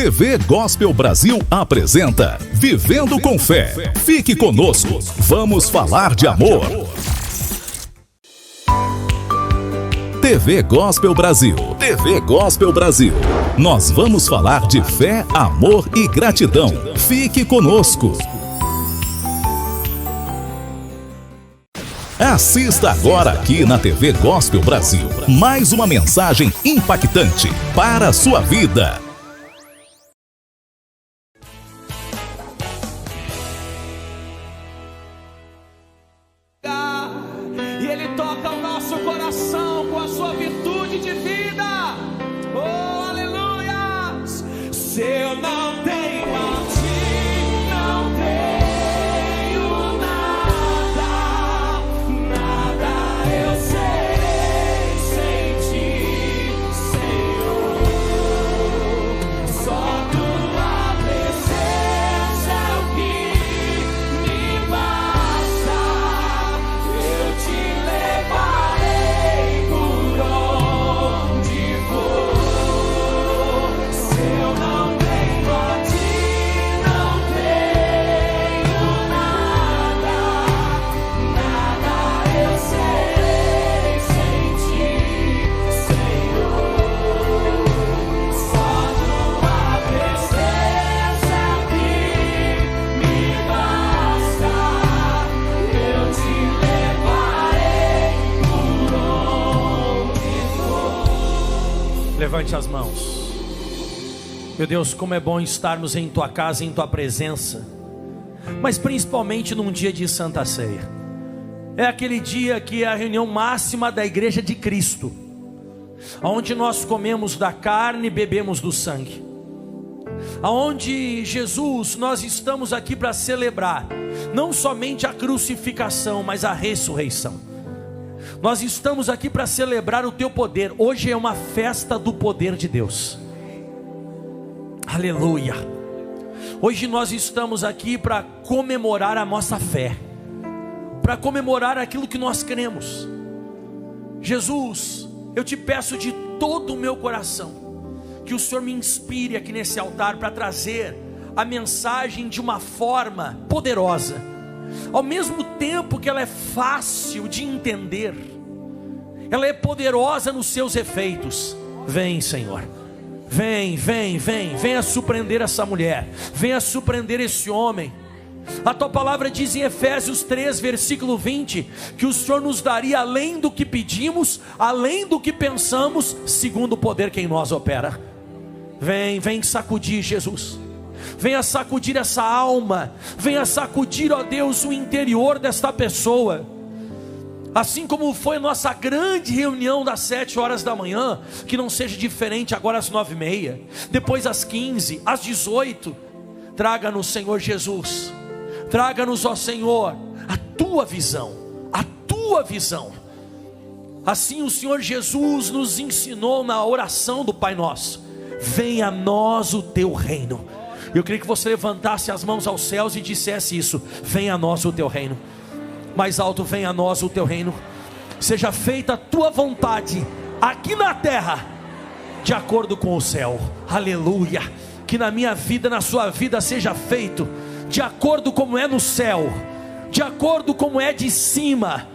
TV Gospel Brasil apresenta Vivendo com Fé. Fique conosco, vamos falar de amor. TV Gospel Brasil. TV Gospel Brasil. Nós vamos falar de fé, amor e gratidão. Fique conosco. Assista agora aqui na TV Gospel Brasil mais uma mensagem impactante para a sua vida. E Ele toca o nosso coração com a sua virtude de vida. Oh, aleluia! Se eu não tenho a ti, não tenho nada, nada eu serei sem ti, Senhor. Só tua presença é o que me basta. Eu te levarei por onde for. Se eu não tenho a ti, não tenho nada, nada eu serei sem ti, Senhor. Só tua presença que me basta. Eu te levarei por onde for. Levante as mãos. Meu Deus, como é bom estarmos em Tua casa, em Tua presença, mas principalmente num dia de Santa Ceia. É aquele dia que é a reunião máxima da Igreja de Cristo, onde nós comemos da carne e bebemos do sangue, aonde Jesus, nós estamos aqui para celebrar não somente a crucificação, mas a ressurreição. Nós estamos aqui para celebrar o Teu poder. Hoje é uma festa do poder de Deus. Aleluia. Hoje nós estamos aqui para comemorar a nossa fé, para comemorar aquilo que nós cremos. Jesus, eu te peço de todo o meu coração que o Senhor me inspire aqui nesse altar para trazer a mensagem de uma forma poderosa, ao mesmo tempo que ela é fácil de entender, ela é poderosa nos seus efeitos. Vem, Senhor. Venha surpreender essa mulher, venha surpreender esse homem. A tua palavra diz em Efésios 3, versículo 20, que o Senhor nos daria além do que pedimos, além do que pensamos, segundo o poder que em nós opera. Vem sacudir, Jesus. Venha sacudir essa alma, venha sacudir, ó Deus, o interior desta pessoa. Assim como foi nossa grande reunião das 7 horas da manhã, que não seja diferente agora às 9h30, depois às 15, às 18. Traga-nos, Senhor Jesus, traga-nos, ó Senhor, a Tua visão, a Tua visão. Assim o Senhor Jesus nos ensinou na oração do Pai Nosso: venha a nós o Teu reino. Eu queria que você levantasse as mãos aos céus e dissesse isso: venha a nós o Teu reino. Mais alto: venha a nós o Teu reino. Seja feita a Tua vontade aqui na terra, de acordo com o céu. Aleluia. Que na minha vida, na sua vida, seja feito de acordo como é no céu, de acordo como é de cima.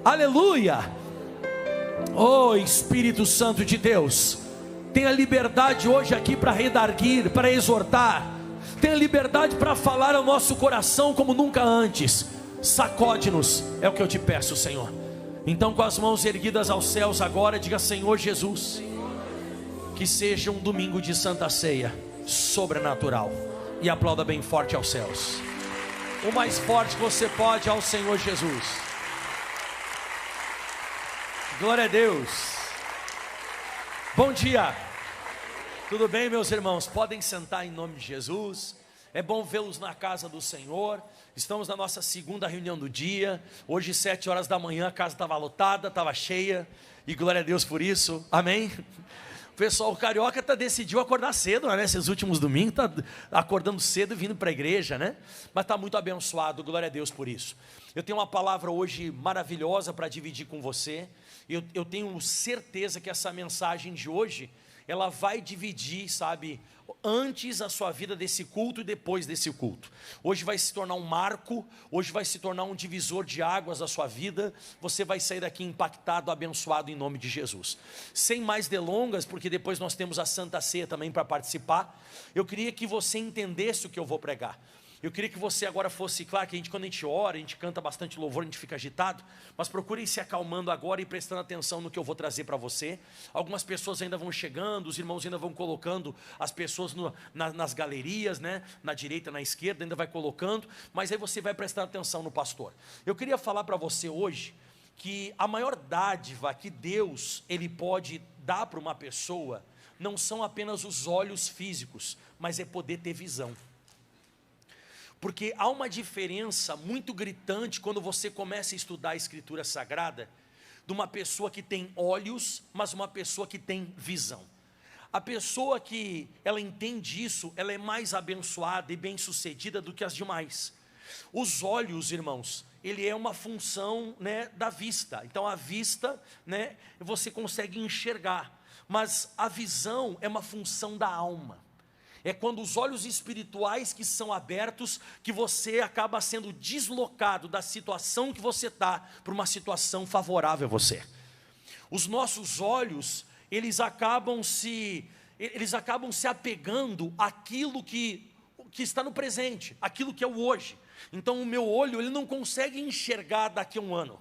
Aleluia. Oh Espírito Santo de Deus, tenha liberdade hoje aqui para redarguir, para exortar. Tenha liberdade para falar ao nosso coração como nunca antes. Sacode-nos, é o que eu te peço, Senhor. Então, com as mãos erguidas aos céus agora, diga: Senhor Jesus, que seja um domingo de Santa Ceia sobrenatural. E aplauda bem forte aos céus, o mais forte que você pode, ao Senhor Jesus. Glória a Deus. Bom dia. Tudo bem, meus irmãos? Podem sentar em nome de Jesus. É bom vê-los na casa do Senhor. Estamos na nossa segunda reunião do dia. Hoje 7 horas da manhã, a casa estava lotada, estava cheia. E glória a Deus por isso, amém? O pessoal carioca decidiu acordar cedo, né? Esses últimos domingos, está acordando cedo e vindo para a igreja, né? Mas está muito abençoado, glória a Deus por isso. Eu tenho uma palavra hoje maravilhosa para dividir com você. Eu tenho certeza que essa mensagem de hoje, ela vai dividir, sabe, antes a sua vida desse culto e depois desse culto. Hoje vai se tornar um marco, hoje vai se tornar um divisor de águas da sua vida. Você vai sair daqui impactado, abençoado em nome de Jesus. Sem mais delongas, porque depois nós temos a Santa Ceia também para participar. Eu queria que você entendesse o que eu vou pregar. Eu queria que você agora fosse, claro que quando a gente ora, a gente canta bastante louvor, a gente fica agitado, mas procure se acalmando agora e prestando atenção no que eu vou trazer para você. Algumas pessoas ainda vão chegando, os irmãos ainda vão colocando as pessoas nas galerias, né? Na direita, na esquerda, ainda vai colocando, mas aí você vai prestar atenção no pastor. Eu queria falar para você hoje que a maior dádiva que Deus ele pode dar para uma pessoa não são apenas os olhos físicos, mas é poder ter visão. Porque há uma diferença muito gritante quando você começa a estudar a Escritura Sagrada, de uma pessoa que tem olhos, mas uma pessoa que tem visão. A pessoa que ela entende isso, ela é mais abençoada e bem-sucedida do que as demais. Os olhos, irmãos, ele é uma função, né, da vista. Então a vista, né, você consegue enxergar, mas a visão é uma função da alma. É quando os olhos espirituais que são abertos, que você acaba sendo deslocado da situação que você está, para uma situação favorável a você. Os nossos olhos, eles acabam se apegando àquilo que está no presente, aquilo que é o hoje. Então o meu olho, ele não consegue enxergar daqui a um ano.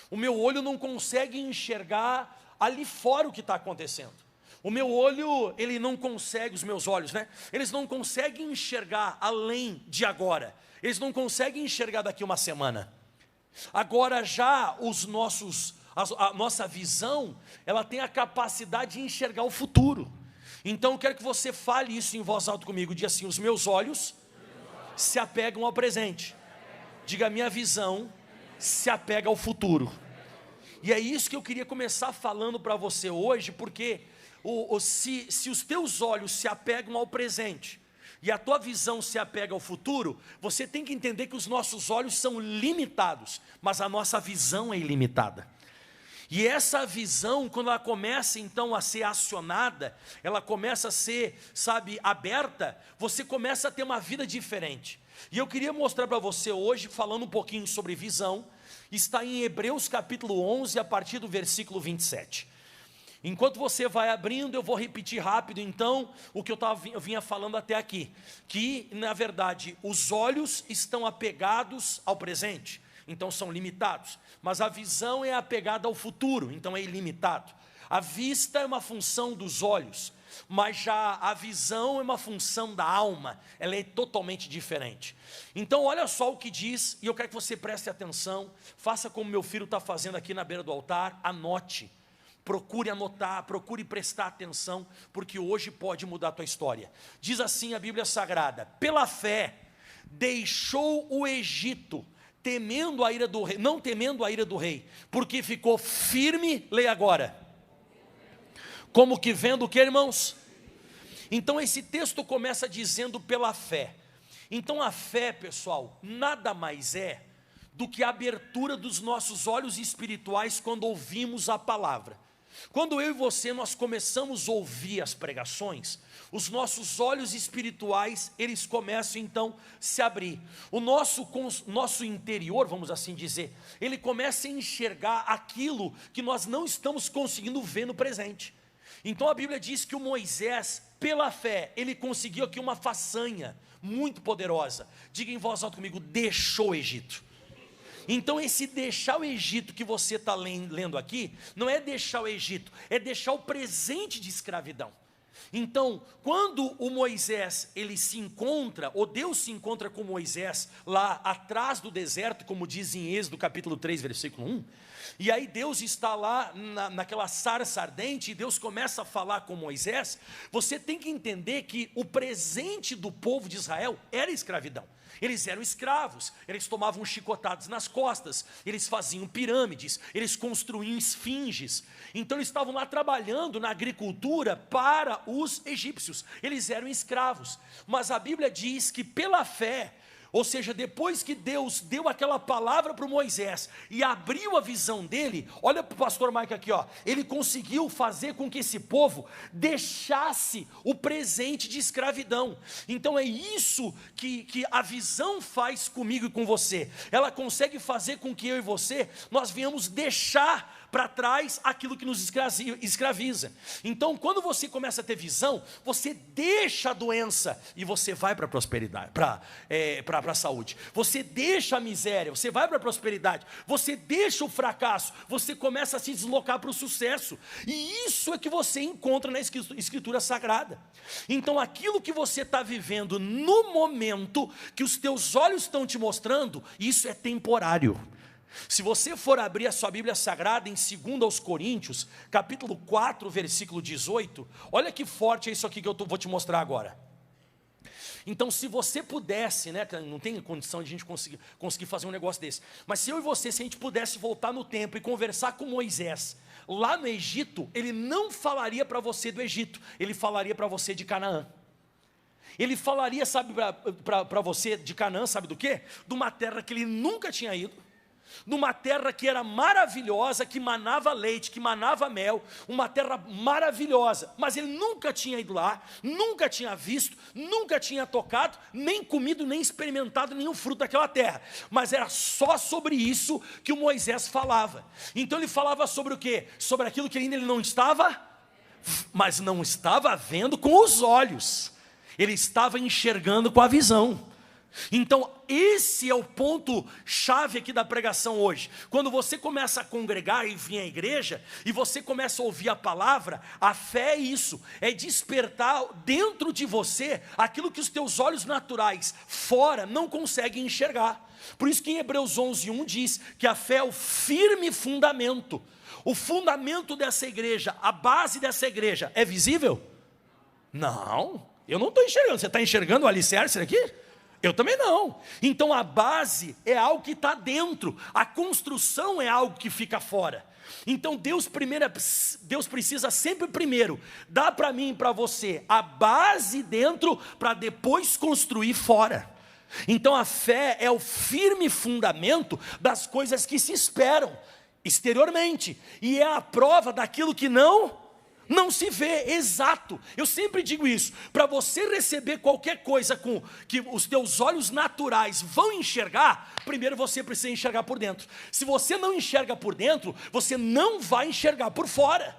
O meu olho não consegue enxergar ali fora o que está acontecendo. O meu olho, ele não consegue, os meus olhos, né? Eles não conseguem enxergar além de agora. Eles não conseguem enxergar daqui uma semana. Agora já a nossa visão, ela tem a capacidade de enxergar o futuro. Então eu quero que você fale isso em voz alta comigo. Diga assim: os meus olhos se apegam ao presente. Diga: minha visão se apega ao futuro. E é isso que eu queria começar falando para você hoje, porque se os teus olhos se apegam ao presente e a tua visão se apega ao futuro, você tem que entender que os nossos olhos são limitados, mas a nossa visão é ilimitada. E essa visão, quando ela começa então a ser acionada, ela começa a ser, sabe, aberta, você começa a ter uma vida diferente. E eu queria mostrar para você hoje, falando um pouquinho sobre visão, está em Hebreus capítulo 11, a partir do versículo 27. Enquanto você vai abrindo, eu vou repetir rápido então o que eu vinha falando até aqui, que na verdade os olhos estão apegados ao presente, então são limitados, mas a visão é apegada ao futuro, então é ilimitado. A vista é uma função dos olhos, mas já a visão é uma função da alma, ela é totalmente diferente. Então olha só o que diz, e eu quero que você preste atenção, faça como meu filho está fazendo aqui na beira do altar, anote. Procure anotar, procure prestar atenção, porque hoje pode mudar a tua história. Diz assim a Bíblia Sagrada: pela fé, deixou o Egito, temendo a ira do rei, não temendo a ira do rei, porque ficou firme, leia agora. Como que vendo o que, irmãos? Então esse texto começa dizendo pela fé. Então a fé, pessoal, nada mais é do que a abertura dos nossos olhos espirituais quando ouvimos a palavra. Quando eu e você nós começamos a ouvir as pregações, os nossos olhos espirituais, eles começam então a se abrir. O nosso interior, vamos assim dizer, ele começa a enxergar aquilo que nós não estamos conseguindo ver no presente. Então a Bíblia diz que o Moisés, pela fé, ele conseguiu aqui uma façanha muito poderosa. Diga em voz alta comigo: deixou o Egito. Então esse deixar o Egito que você está lendo aqui, não é deixar o Egito, é deixar o presente de escravidão. Então, quando o Moisés, ele se encontra, ou Deus se encontra com Moisés, lá atrás do deserto, como diz em Êxodo capítulo 3, versículo 1, e aí Deus está lá naquela sarça ardente, e Deus começa a falar com Moisés, você tem que entender que o presente do povo de Israel era a escravidão. Eles eram escravos, eles tomavam chicotadas nas costas, eles faziam pirâmides, eles construíam esfinges. Então eles estavam lá trabalhando na agricultura para os egípcios. Eles eram escravos, mas a Bíblia diz que pela fé, ou seja, depois que Deus deu aquela palavra para o Moisés e abriu a visão dele, olha para o pastor Mike aqui, ó, ele conseguiu fazer com que esse povo deixasse o presente de escravidão. Então é isso que a visão faz comigo e com você. Ela consegue fazer com que eu e você, nós venhamos deixar para trás aquilo que nos escraviza. Então, quando você começa a ter visão, você deixa a doença e você vai para a prosperidade, para a saúde. Você deixa a miséria, você vai para a prosperidade. Você deixa o fracasso, você começa a se deslocar para o sucesso. E isso é que você encontra na Escritura Sagrada. Então, aquilo que você está vivendo no momento, que os teus olhos estão te mostrando, isso é temporário. Se você for abrir a sua Bíblia Sagrada em 2 Coríntios, capítulo 4, versículo 18, olha que forte é isso aqui que eu vou te mostrar agora. Então, se você pudesse, né, não tem condição de a gente conseguir fazer um negócio desse, mas se eu e você, se a gente pudesse voltar no tempo e conversar com Moisés, lá no Egito, ele não falaria para você do Egito, ele falaria para você de Canaã. Ele falaria, sabe, para você de Canaã, sabe do quê? De uma terra que ele nunca tinha ido, numa terra que era maravilhosa, que manava leite, que manava mel, uma terra maravilhosa, mas ele nunca tinha ido lá, nunca tinha visto, nunca tinha tocado, nem comido, nem experimentado nenhum fruto daquela terra, mas era só sobre isso que o Moisés falava. Então ele falava sobre o quê? Sobre aquilo que ainda ele não estava, mas não estava vendo com os olhos, ele estava enxergando com a visão. Então esse é o ponto chave aqui da pregação hoje. Quando você começa a congregar e vir à igreja, e você começa a ouvir a palavra, a fé é isso, é despertar dentro de você aquilo que os teus olhos naturais fora não conseguem enxergar. Por isso que em Hebreus 11:1 diz que a fé é o firme fundamento. O fundamento dessa igreja, a base dessa igreja é visível? Não, eu não estou enxergando. Você está enxergando o alicerce aqui? Eu também não. Então a base é algo que está dentro, a construção é algo que fica fora. Então Deus precisa sempre primeiro dar para mim e para você a base dentro, para depois construir fora. Então a fé é o firme fundamento das coisas que se esperam exteriormente, e é a prova daquilo que não se vê, exato. Eu sempre digo isso, para você receber qualquer coisa com que os teus olhos naturais vão enxergar, primeiro você precisa enxergar por dentro. Se você não enxerga por dentro, você não vai enxergar por fora.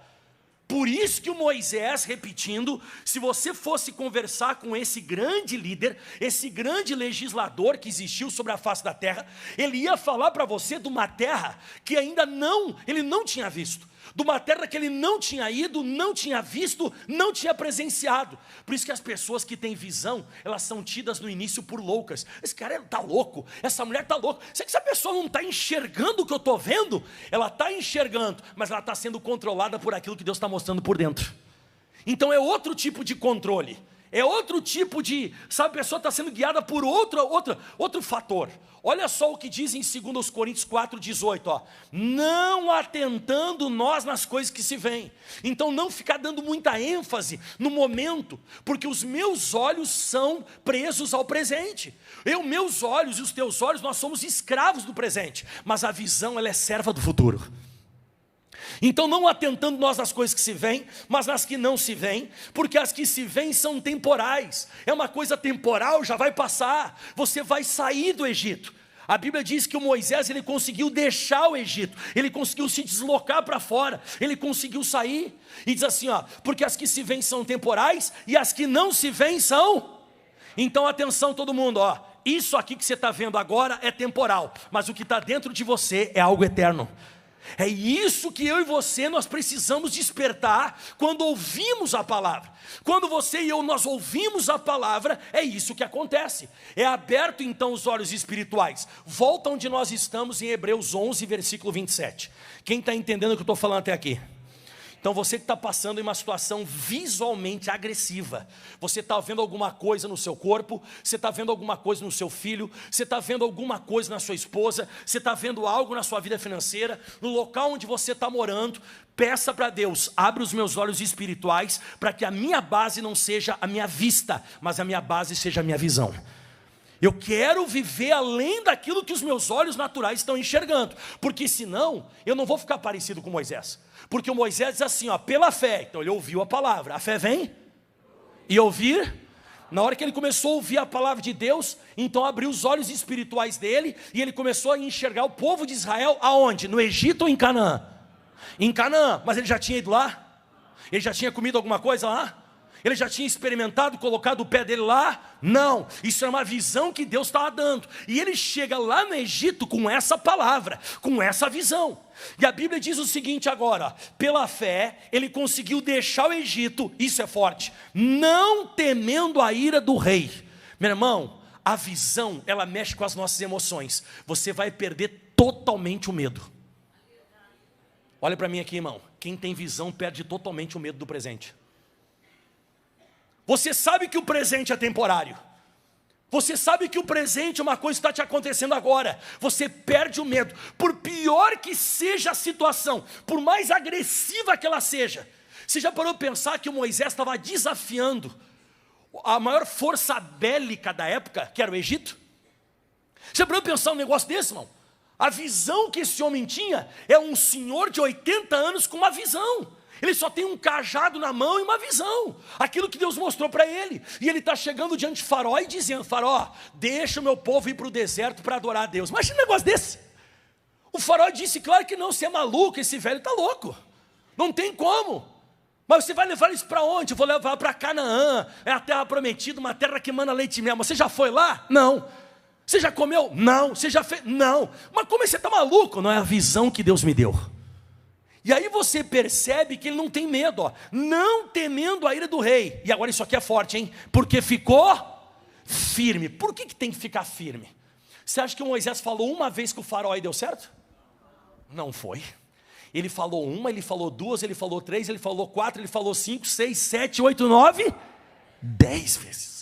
Por isso que o Moisés, repetindo, se você fosse conversar com esse grande líder, esse grande legislador que existiu sobre a face da terra, ele ia falar para você de uma terra que ele não tinha visto, de uma terra que ele não tinha ido, não tinha visto, não tinha presenciado. Por isso que as pessoas que têm visão, elas são tidas no início por loucas. Esse cara está louco, essa mulher está louca. Será que essa pessoa não está enxergando o que eu estou vendo? Ela está enxergando, mas ela está sendo controlada por aquilo que Deus está mostrando por dentro. Então é outro tipo de controle, é outro tipo de, sabe, a pessoa está sendo guiada por outro fator. Olha só o que diz em 2 Coríntios 4:18, ó. Não atentando nós nas coisas que se veem. Então não ficar dando muita ênfase no momento, porque os meus olhos são presos ao presente. Meus olhos e os teus olhos, nós somos escravos do presente, mas a visão, ela é serva do futuro. Então não atentando nós nas coisas que se veem, mas nas que não se veem, porque as que se veem são temporais. É uma coisa temporal, já vai passar, você vai sair do Egito. A Bíblia diz que o Moisés, ele conseguiu deixar o Egito, ele conseguiu se deslocar para fora, ele conseguiu sair. E diz assim, ó, porque as que se veem são temporais e as que não se veem são. Então atenção todo mundo, ó, isso aqui que você está vendo agora é temporal, mas o que está dentro de você é algo eterno. É isso que eu e você nós precisamos despertar quando ouvimos a palavra. Quando você e eu nós ouvimos a palavra, é isso que acontece. É aberto então os olhos espirituais. Volta onde nós estamos em Hebreus 11, versículo 27. Quem está entendendo o que eu estou falando até aqui? Então você que está passando em uma situação visualmente agressiva, você está vendo alguma coisa no seu corpo, você está vendo alguma coisa no seu filho, você está vendo alguma coisa na sua esposa, você está vendo algo na sua vida financeira, no local onde você está morando, peça para Deus, abre os meus olhos espirituais, para que a minha base não seja a minha vista, mas a minha base seja a minha visão. Eu quero viver além daquilo que os meus olhos naturais estão enxergando, porque senão eu não vou ficar parecido com Moisés. Porque o Moisés diz assim, ó, pela fé. Então ele ouviu a palavra, a fé vem e ouvir. Na hora que ele começou a ouvir a palavra de Deus, então abriu os olhos espirituais dele e ele começou a enxergar o povo de Israel aonde? No Egito ou em Canaã? Em Canaã, mas ele já tinha ido lá? Ele já tinha comido alguma coisa lá? Ele já tinha experimentado, colocado o pé dele lá? Não, isso é uma visão que Deus estava dando. E ele chega lá no Egito com essa palavra, com essa visão. E a Bíblia diz o seguinte agora, pela fé, ele conseguiu deixar o Egito, isso é forte, não temendo a ira do rei. Meu irmão, a visão, ela mexe com as nossas emoções. Você vai perder totalmente o medo. Olha para mim aqui, irmão. Quem tem visão perde totalmente o medo do presente. Você sabe que o presente é temporário. Você sabe que o presente é uma coisa que está te acontecendo agora. Você perde o medo. Por pior que seja a situação, por mais agressiva que ela seja. Você já parou para pensar que o Moisés estava desafiando a maior força bélica da época, que era o Egito? Você já parou para pensar um negócio desse, irmão? A visão que esse homem tinha é um senhor de 80 anos com uma visão. Ele só tem um cajado na mão e uma visão, aquilo que Deus mostrou para ele. E ele está chegando diante de Faraó e dizendo, Faraó, deixa o meu povo ir para o deserto para adorar a Deus. Imagina um negócio desse. O Faraó disse, claro que não, você é maluco, esse velho está louco. Não tem como. Mas você vai levar eles para onde? Eu vou levar para Canaã, é a terra prometida, uma terra que emana leite e mel. Mas você já foi lá? Não. Você já comeu? Não. Você já fez? Não. Mas como você está maluco? Não é a visão que Deus me deu. E aí você percebe que ele não tem medo, ó, não temendo a ira do rei. E agora isso aqui é forte, hein? Porque ficou firme. Por que tem que ficar firme? Você acha que o Moisés falou uma vez com o faraó e deu certo? Não foi. Ele falou uma, ele falou duas, ele falou três, ele falou quatro, ele falou 5, 6, 7, 8, 9, 10 vezes.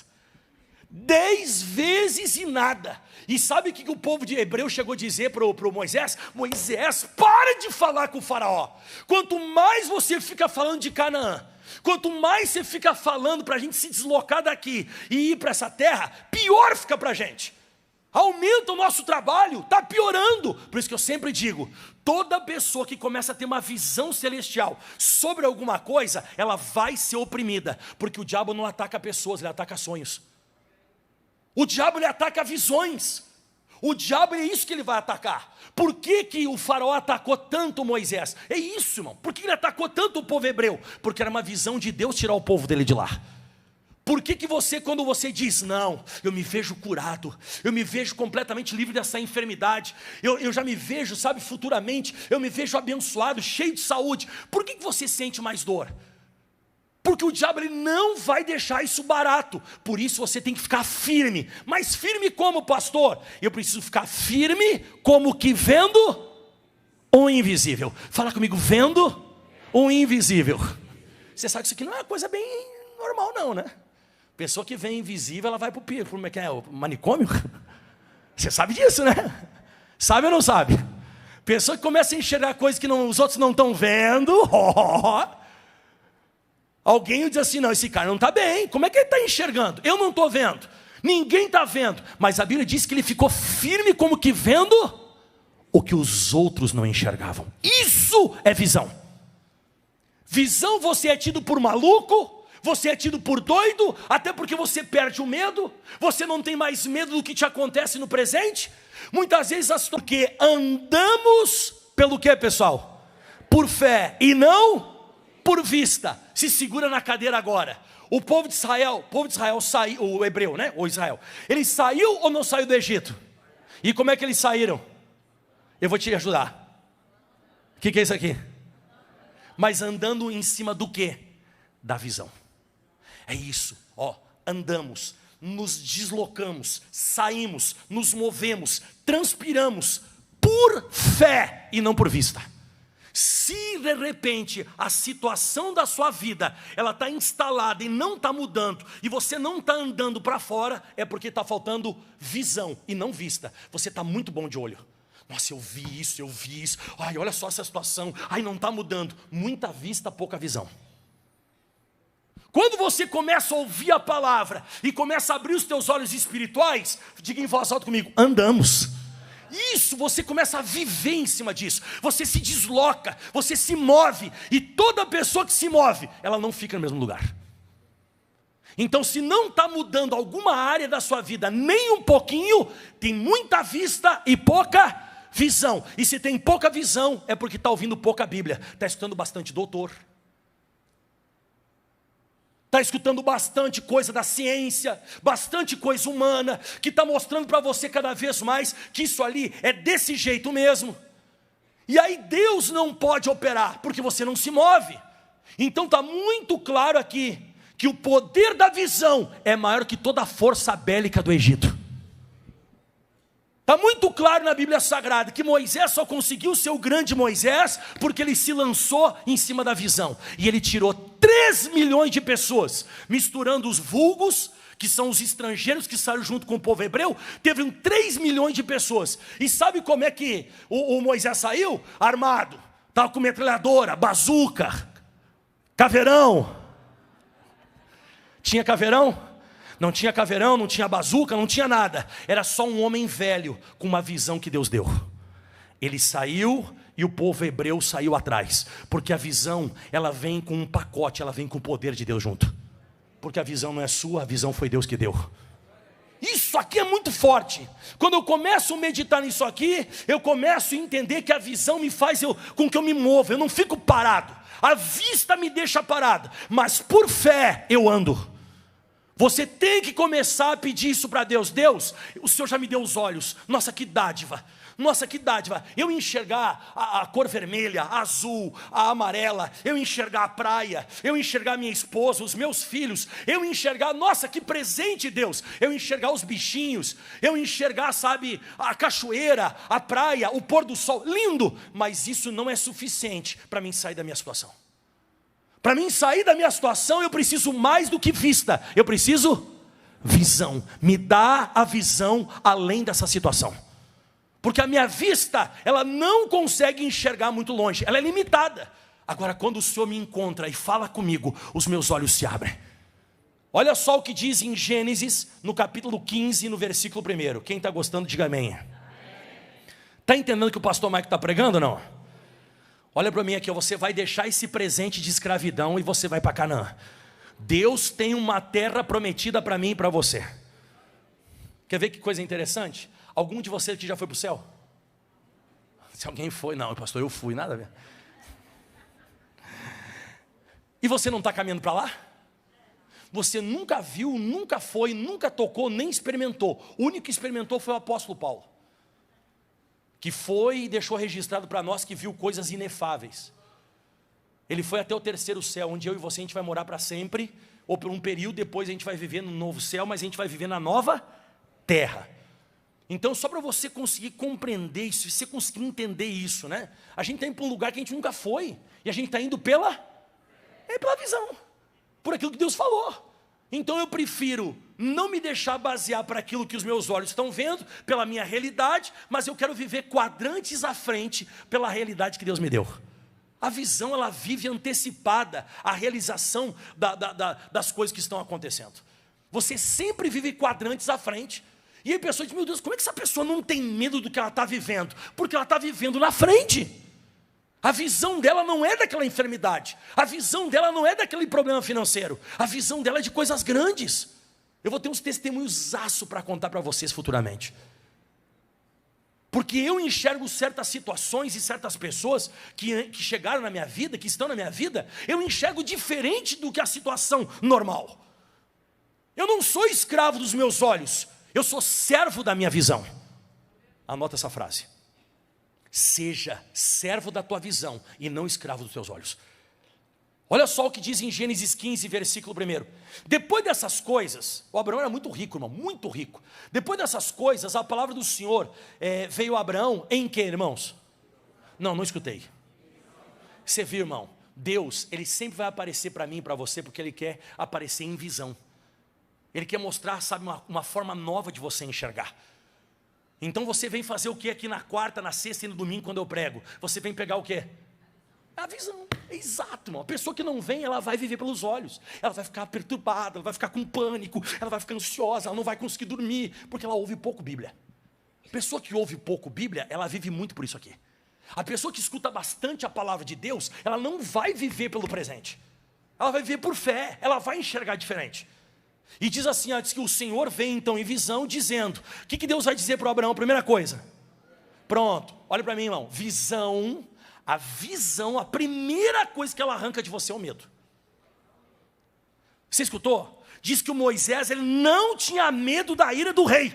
10 vezes e nada. E sabe o que o povo de Hebreu chegou a dizer para o Moisés? Moisés, para de falar com o faraó. Quanto mais você fica falando de Canaã, quanto mais você fica falando para a gente se deslocar daqui e ir para essa terra, pior fica para a gente. Aumenta o nosso trabalho, está piorando. Por isso que eu sempre digo, toda pessoa que começa a ter uma visão celestial sobre alguma coisa, ela vai ser oprimida. Porque o diabo não ataca pessoas, ele ataca sonhos. O diabo ele ataca visões. O diabo é isso que ele vai atacar. Por que o faraó atacou tanto Moisés? É isso, irmão. Por que ele atacou tanto o povo hebreu? Porque era uma visão de Deus tirar o povo dele de lá. Por que você, quando você diz, não, eu me vejo curado, eu me vejo completamente livre dessa enfermidade, eu já me vejo, sabe, futuramente, eu me vejo abençoado, cheio de saúde. Por que você sente mais dor? Porque o diabo ele não vai deixar isso barato. Por isso você tem que ficar firme. Mas firme como, pastor? Eu preciso ficar firme como que vendo o invisível. Fala comigo, vendo o invisível. Você sabe que isso aqui não é uma coisa bem normal não, né? Pessoa que vê invisível, ela vai para o manicômio. Você sabe disso, né? Sabe ou não sabe? Pessoa que começa a enxergar coisas que os outros não estão vendo. Alguém diz assim, não, esse cara não está bem. Como é que ele está enxergando? Eu não estou vendo. Ninguém está vendo. Mas a Bíblia diz que ele ficou firme como que vendo o que os outros não enxergavam. Isso é visão. Visão, você é tido por maluco, você é tido por doido, até porque você perde o medo, você não tem mais medo do que te acontece no presente. Muitas vezes, porque andamos pelo que, pessoal? Por fé e não por vista. Se segura na cadeira agora. O povo de Israel saiu, o hebreu, né? Ou Israel. Ele saiu ou não saiu do Egito? E como é que eles saíram? Eu vou te ajudar. O que é isso aqui? Mas andando em cima do quê? Da visão. É isso, andamos, nos deslocamos, saímos, nos movemos, transpiramos por fé e não por vista. Se de repente a situação da sua vida, ela está instalada e não está mudando, e você não está andando para fora, é porque está faltando visão e não vista. Você está muito bom de olho. Nossa, eu vi isso, ai, olha só essa situação, ai, não está mudando. Muita vista, pouca visão. Quando você começa a ouvir a palavra e começa a abrir os teus olhos espirituais, diga em voz alta comigo, andamos. Isso, você começa a viver em cima disso. Você se desloca, você se move. E toda pessoa que se move, ela não fica no mesmo lugar. Então, se não está mudando alguma área da sua vida, nem um pouquinho, tem muita vista e pouca visão. E se tem pouca visão, é porque está ouvindo pouca Bíblia. Está escutando bastante doutor. Está escutando bastante coisa da ciência, bastante coisa humana, que está mostrando para você cada vez mais que isso ali é desse jeito mesmo. E aí Deus não pode operar, porque você não se move. Então está muito claro aqui, que o poder da visão é maior que toda a força bélica do Egito. Está muito claro na Bíblia Sagrada que Moisés só conseguiu ser o grande Moisés porque ele se lançou em cima da visão. E ele tirou 3 milhões de pessoas, misturando os vulgos, que são os estrangeiros que saíram junto com o povo hebreu. Teve 3 milhões de pessoas. E sabe como é que o Moisés saiu? Armado. Estava com metralhadora, bazuca, caveirão. Tinha caveirão? Não tinha caveirão, não tinha bazuca, não tinha nada. Era só um homem velho com uma visão que Deus deu. Ele saiu e o povo hebreu saiu atrás. Porque a visão, ela vem com um pacote, ela vem com o poder de Deus junto. Porque a visão não é sua, a visão foi Deus que deu. Isso aqui é muito forte. Quando eu começo a meditar nisso aqui, eu começo a entender que a visão me faz com que eu me mova. Eu não fico parado. A vista me deixa parado, mas por fé eu ando. Você tem que começar a pedir isso para Deus. Deus, o Senhor já me deu os olhos. Nossa, que dádiva. Nossa, que dádiva. Eu enxergar a cor vermelha, a azul, a amarela. Eu enxergar a praia. Eu enxergar minha esposa, os meus filhos. Eu enxergar, nossa, que presente, Deus. Eu enxergar os bichinhos. Eu enxergar, sabe, a cachoeira, a praia, o pôr do sol. Lindo. Mas isso não é suficiente para mim sair da minha situação. Para mim sair da minha situação, eu preciso mais do que vista. Eu preciso visão. Me dá a visão além dessa situação. Porque a minha vista, ela não consegue enxergar muito longe. Ela é limitada. Agora, quando o Senhor me encontra e fala comigo, os meus olhos se abrem. Olha só o que diz em Gênesis, no capítulo 15, no versículo 1. Quem está gostando, diga amém. Está entendendo que o pastor Mike está pregando ou não? Olha para mim aqui, você vai deixar esse presente de escravidão e você vai para Canaã. Deus tem uma terra prometida para mim e para você. Quer ver que coisa interessante? Algum de vocês aqui já foi para o céu? Se alguém foi, não, pastor, eu fui, nada a ver. E você não está caminhando para lá? Você nunca viu, nunca foi, nunca tocou, nem experimentou. O único que experimentou foi o apóstolo Paulo, que foi e deixou registrado para nós que viu coisas inefáveis. Ele foi até o 3º céu, onde eu e você a gente vai morar para sempre, ou por um período, depois a gente vai viver no novo céu, mas a gente vai viver na nova terra. Então, só para você conseguir compreender isso, você conseguir entender isso, né? A gente está indo para um lugar que a gente nunca foi, e a gente está indo pela visão, por aquilo que Deus falou. Então eu prefiro não me deixar basear para aquilo que os meus olhos estão vendo, pela minha realidade, mas eu quero viver quadrantes à frente pela realidade que Deus me deu. A visão, ela vive antecipada à realização das coisas que estão acontecendo. Você sempre vive quadrantes à frente. E aí a pessoa diz, meu Deus, como é que essa pessoa não tem medo do que ela está vivendo? Porque ela está vivendo na frente. A visão dela não é daquela enfermidade. A visão dela não é daquele problema financeiro. A visão dela é de coisas grandes. Eu vou ter uns testemunhos para contar para vocês futuramente. Porque eu enxergo certas situações e certas pessoas que chegaram na minha vida, que estão na minha vida, eu enxergo diferente do que a situação normal. Eu não sou escravo dos meus olhos, eu sou servo da minha visão. Anota essa frase. seja servo da tua visão e não escravo dos teus olhos. Olha só o que diz em Gênesis 15, versículo 1. Depois dessas coisas, o Abraão era muito rico, irmão, muito rico. Depois dessas coisas, a palavra do Senhor veio a Abraão em que, irmãos? Não escutei. Você viu, irmão? Deus, Ele sempre vai aparecer para mim e para você, porque Ele quer aparecer em visão. Ele quer mostrar, sabe, uma forma nova de você enxergar. Então você vem fazer o que aqui na quarta, na sexta e no domingo quando eu prego? Você vem pegar o quê? A visão. Exato, irmão. A pessoa que não vem, ela vai viver pelos olhos. Ela vai ficar perturbada, ela vai ficar com pânico, ela vai ficar ansiosa, ela não vai conseguir dormir, porque ela ouve pouco Bíblia. A pessoa que ouve pouco Bíblia, ela vive muito por isso aqui. A pessoa que escuta bastante a palavra de Deus, ela não vai viver pelo presente. Ela vai viver por fé, ela vai enxergar diferente. E diz assim, diz que o Senhor vem então em visão dizendo, o que Deus vai dizer para o Abraão? Primeira coisa, pronto, olha para mim, irmão, visão, a primeira coisa que ela arranca de você é o medo. Você escutou? Diz que o Moisés, ele não tinha medo da ira do rei.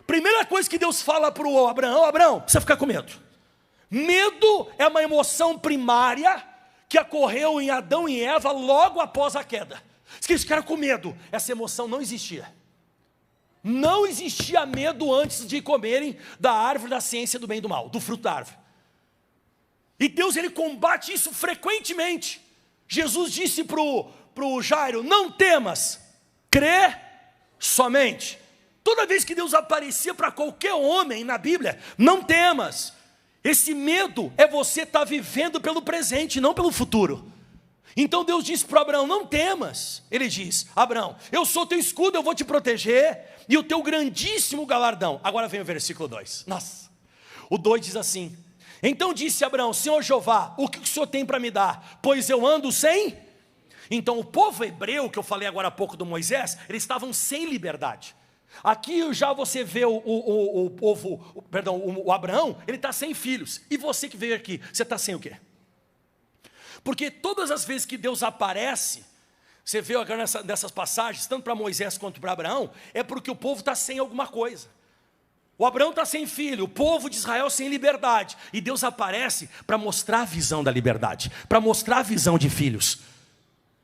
Primeira coisa que Deus fala para o Abraão, Abraão, precisa ficar com medo. Medo é uma emoção primária que ocorreu em Adão e Eva logo após a queda. Diz que eles ficaram com medo, essa emoção não existia. Não existia medo antes de comerem da árvore da ciência do bem e do mal, do fruto da árvore. E Deus, Ele combate isso frequentemente. Jesus disse para o Jairo, não temas, crê somente. Toda vez que Deus aparecia para qualquer homem na Bíblia, não temas. Esse medo é você estar vivendo pelo presente, não pelo futuro. Então Deus disse para Abraão, não temas. Ele diz, Abraão, eu sou teu escudo, eu vou te proteger, e o teu grandíssimo galardão. Agora vem o versículo 2. Nossa, o 2 diz assim, então disse Abraão, Senhor Jeová, o que o Senhor tem para me dar? Pois eu ando sem... Então o povo hebreu, que eu falei agora há pouco do Moisés, eles estavam sem liberdade. Aqui já você vê o Abraão, ele está sem filhos. E você que veio aqui, você está sem o quê? Porque todas as vezes que Deus aparece, você vê agora nessas passagens, tanto para Moisés quanto para Abraão, é porque o povo está sem alguma coisa. O Abraão está sem filho, o povo de Israel sem liberdade. E Deus aparece para mostrar a visão da liberdade, para mostrar a visão de filhos.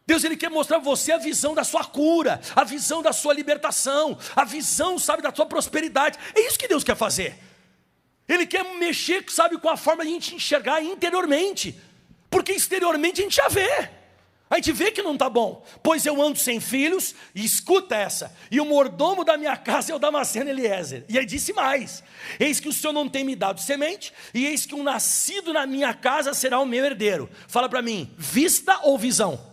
Deus, Ele quer mostrar para você a visão da sua cura, a visão da sua libertação, a visão, sabe, da sua prosperidade. É isso que Deus quer fazer. Ele quer mexer, sabe, com a forma de a gente enxergar interiormente. Porque exteriormente a gente já vê. A gente vê que não está bom. Pois eu ando sem filhos, e escuta essa, e o mordomo da minha casa é o Damasceno Eliezer. E aí disse mais, eis que o Senhor não tem me dado semente, e eis que um nascido na minha casa será o meu herdeiro. Fala para mim, vista ou visão?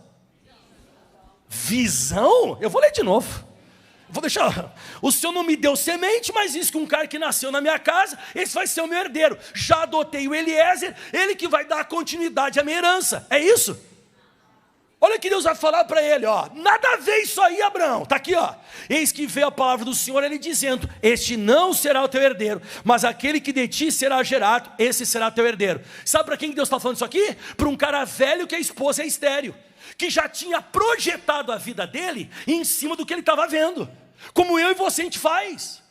Visão? Eu vou ler de novo. Vou deixar. O Senhor não me deu semente, mas diz que um cara que nasceu na minha casa, esse vai ser o meu herdeiro. Já adotei o Eliezer, ele que vai dar continuidade à minha herança. É isso? Olha que Deus vai falar para ele, ó. Nada a ver isso aí, Abraão. Está aqui, ó. Eis que veio a palavra do Senhor, ele dizendo, este não será o teu herdeiro, mas aquele que de ti será gerado, esse será teu herdeiro. Sabe para quem Deus está falando isso aqui? Para um cara velho que a esposa é estéril, que já tinha projetado a vida dele em cima do que ele estava vendo. Como eu e você a gente faz.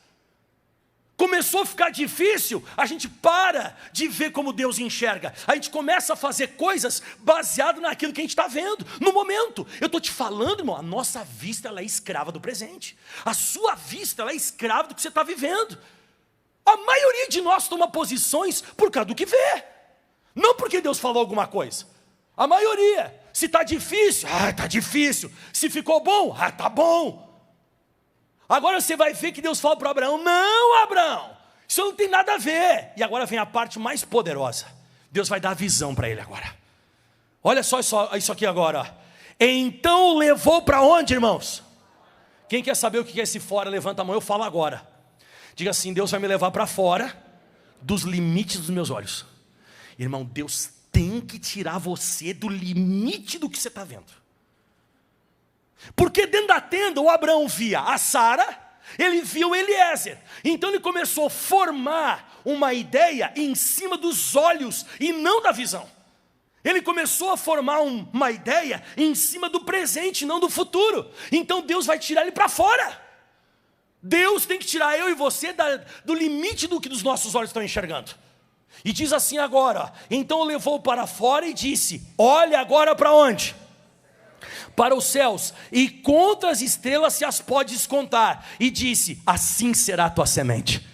Começou a ficar difícil, a gente para de ver como Deus enxerga. A gente começa a fazer coisas baseado naquilo que a gente está vendo, no momento. Eu estou te falando, irmão, a nossa vista ela é escrava do presente. A sua vista ela é escrava do que você está vivendo. A maioria de nós toma posições por causa do que vê. Não porque Deus falou alguma coisa. A maioria. Se está difícil, está difícil. Se ficou bom, está bom. Agora você vai ver que Deus fala para Abraão, não, Abraão, isso não tem nada a ver. E agora vem a parte mais poderosa. Deus vai dar a visão para ele agora. Olha só isso aqui agora. Ó. Então o levou para onde, irmãos? Quem quer saber o que é esse fora, levanta a mão, eu falo agora. Diga assim, Deus vai me levar para fora dos limites dos meus olhos. Irmão, Deus tem que tirar você do limite do que você está vendo. Porque dentro da tenda o Abraão via a Sara, ele via o Eliezer. Então ele começou a formar uma ideia em cima dos olhos e não da visão. Ele começou a formar uma ideia em cima do presente, não do futuro. Então Deus vai tirar ele para fora. Deus tem que tirar eu e você do limite do que os nossos olhos estão enxergando. E diz assim agora, ó, então o levou para fora e disse, olha agora para onde? Para os céus, e contra as estrelas se as podes contar. E disse, assim será a tua semente.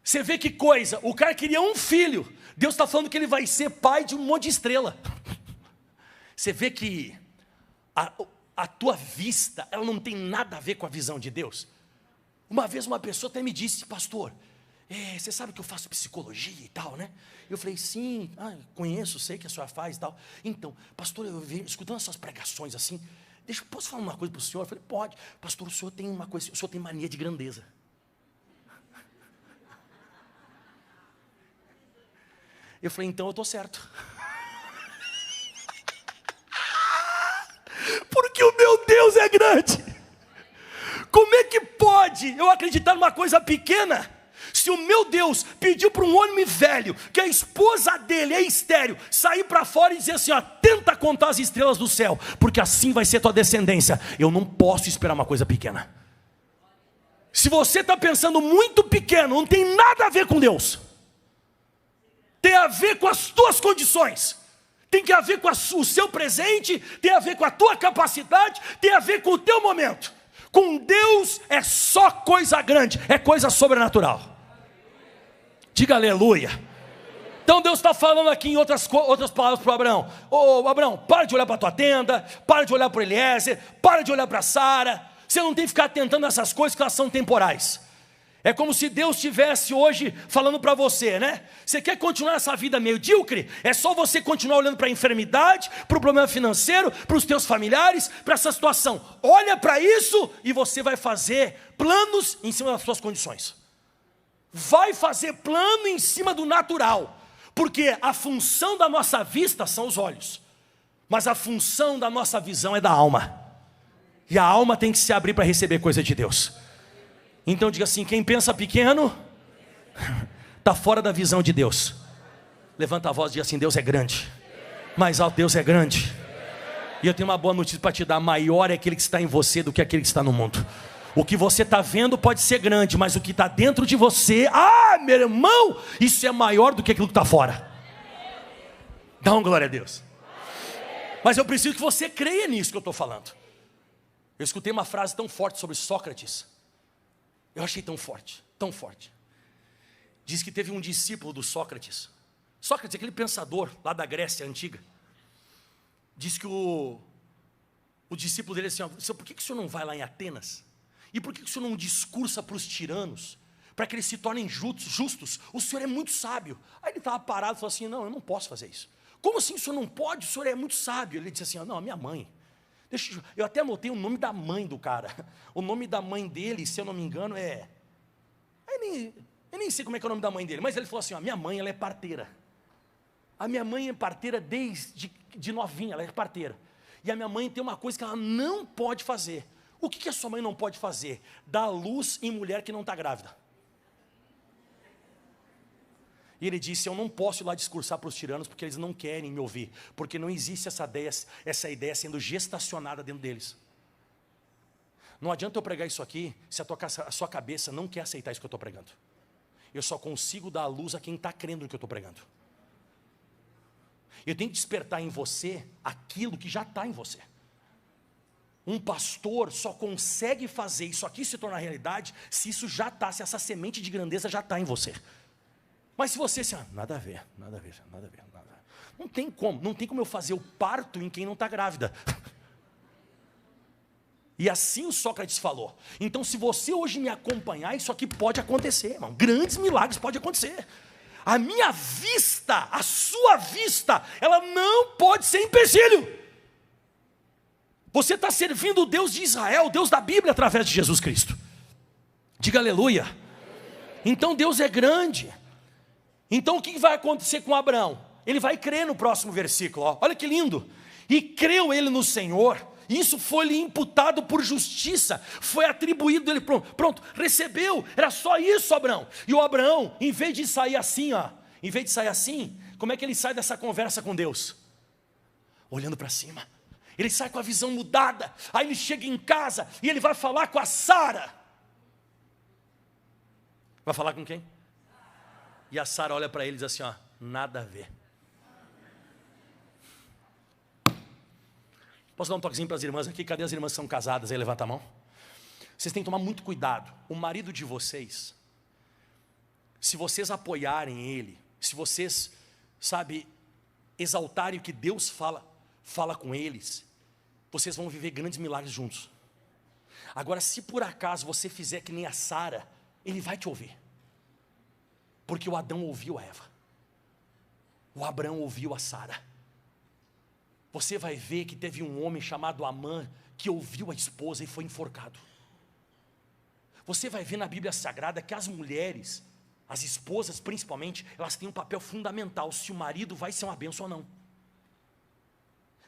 Você vê que coisa, o cara queria um filho, Deus está falando que ele vai ser pai de um monte de estrela. Você vê que a tua vista, ela não tem nada a ver com a visão de Deus. Uma vez uma pessoa até me disse, pastor, você sabe que eu faço psicologia e tal, né? Eu falei, sim, conheço, sei que a senhora faz e tal. Então, pastor, eu venho escutando essas pregações assim, posso falar uma coisa para o senhor? Eu falei, pode. Pastor, o senhor tem uma coisa, o senhor tem mania de grandeza. Eu falei, então eu estou certo. Porque o meu Deus é grande. Como é que pode eu acreditar numa coisa pequena? Se o meu Deus pediu para um homem velho, que a esposa dele é estéril, sair para fora e dizer assim, ó, tenta contar as estrelas do céu, porque assim vai ser tua descendência. Eu não posso esperar uma coisa pequena. Se você está pensando muito pequeno, não tem nada a ver com Deus. Tem a ver com as tuas condições. Tem que a ver com o seu presente, tem a ver com a tua capacidade, tem a ver com o teu momento. Com Deus é só coisa grande, é coisa sobrenatural. Diga aleluia. Então Deus está falando aqui em outras palavras para o Abraão. Abraão, para de olhar para a tua tenda, para de olhar para o Eliezer, para de olhar para Sara. Você não tem que ficar tentando nessas coisas que elas são temporais. É como se Deus estivesse hoje falando para você, né? Você quer continuar essa vida medíocre? É só você continuar olhando para a enfermidade, para o problema financeiro, para os teus familiares, para essa situação. Olha para isso e você vai fazer planos em cima das suas condições. Vai fazer plano em cima do natural. Porque a função da nossa vista são os olhos. Mas a função da nossa visão é da alma. E a alma tem que se abrir para receber coisa de Deus. Então diga assim, quem pensa pequeno está fora da visão de Deus. Levanta a voz e diga assim, Deus é grande. Mais alto, Deus é grande. E eu tenho uma boa notícia para te dar, maior é aquele que está em você do que aquele que está no mundo. O que você está vendo pode ser grande, mas o que está dentro de você, meu irmão, isso é maior do que aquilo que está fora. Dá uma glória a Deus. Mas eu preciso que você creia nisso que eu estou falando. Eu escutei uma frase tão forte sobre Sócrates. Eu achei tão forte, tão forte. Diz que teve um discípulo do Sócrates. Sócrates, aquele pensador lá da Grécia antiga. Diz que o discípulo dele disse assim, por que o senhor não vai lá em Atenas? E por que o senhor não discursa para os tiranos? Para que eles se tornem justos? O senhor é muito sábio. Aí ele estava parado e falou assim, não, eu não posso fazer isso. Como assim o senhor não pode? O senhor é muito sábio. Ele disse assim, não, a minha mãe. Eu até anotei o nome da mãe do cara. O nome da mãe dele, se eu não me engano, eu nem sei como é que é o nome da mãe dele. Mas ele falou assim, a minha mãe, ela é parteira. A minha mãe é parteira desde novinha, ela é parteira. E a minha mãe tem uma coisa que ela não pode fazer. O que a sua mãe não pode fazer? Dar luz em mulher que não está grávida. E ele disse, eu não posso ir lá discursar para os tiranos porque eles não querem me ouvir. Porque não existe essa ideia sendo gestacionada dentro deles. Não adianta eu pregar isso aqui se a sua cabeça não quer aceitar isso que eu estou pregando. Eu só consigo dar a luz a quem está crendo no que eu estou pregando. Eu tenho que despertar em você aquilo que já está em você. Um pastor só consegue fazer isso aqui se tornar realidade se isso já está, se essa semente de grandeza já está em você. Mas se você assim, nada a ver. Não tem como eu fazer o parto em quem não está grávida. E assim o Sócrates falou. Então se você hoje me acompanhar, isso aqui pode acontecer, irmão. Grandes milagres podem acontecer. A minha vista, a sua vista, ela não pode ser empecilho. Você está servindo o Deus de Israel, o Deus da Bíblia, através de Jesus Cristo. Diga aleluia. Então Deus é grande. Então o que vai acontecer com Abraão? Ele vai crer no próximo versículo. Ó. Olha que lindo. E creu ele no Senhor. Isso foi-lhe imputado por justiça. Foi atribuído ele. Pronto, recebeu. Era só isso, Abraão. E o Abraão, em vez de sair assim, como é que ele sai dessa conversa com Deus? Olhando para cima. Ele sai com a visão mudada. Aí ele chega em casa e ele vai falar com a Sara. Vai falar com quem? E a Sara olha para ele e diz assim, ó, nada a ver. Posso dar um toquezinho para as irmãs aqui? Cadê as irmãs que são casadas? Aí levanta a mão. Vocês têm que tomar muito cuidado. O marido de vocês, se vocês apoiarem ele, se vocês, sabe, exaltarem o que Deus fala com eles, vocês vão viver grandes milagres juntos. Agora, se por acaso você fizer que nem a Sara, ele vai te ouvir. Porque o Adão ouviu a Eva. O Abraão ouviu a Sara. Você vai ver que teve um homem chamado Amã que ouviu a esposa e foi enforcado. Você vai ver na Bíblia Sagrada que as mulheres, as esposas principalmente, elas têm um papel fundamental se o marido vai ser uma bênção ou não.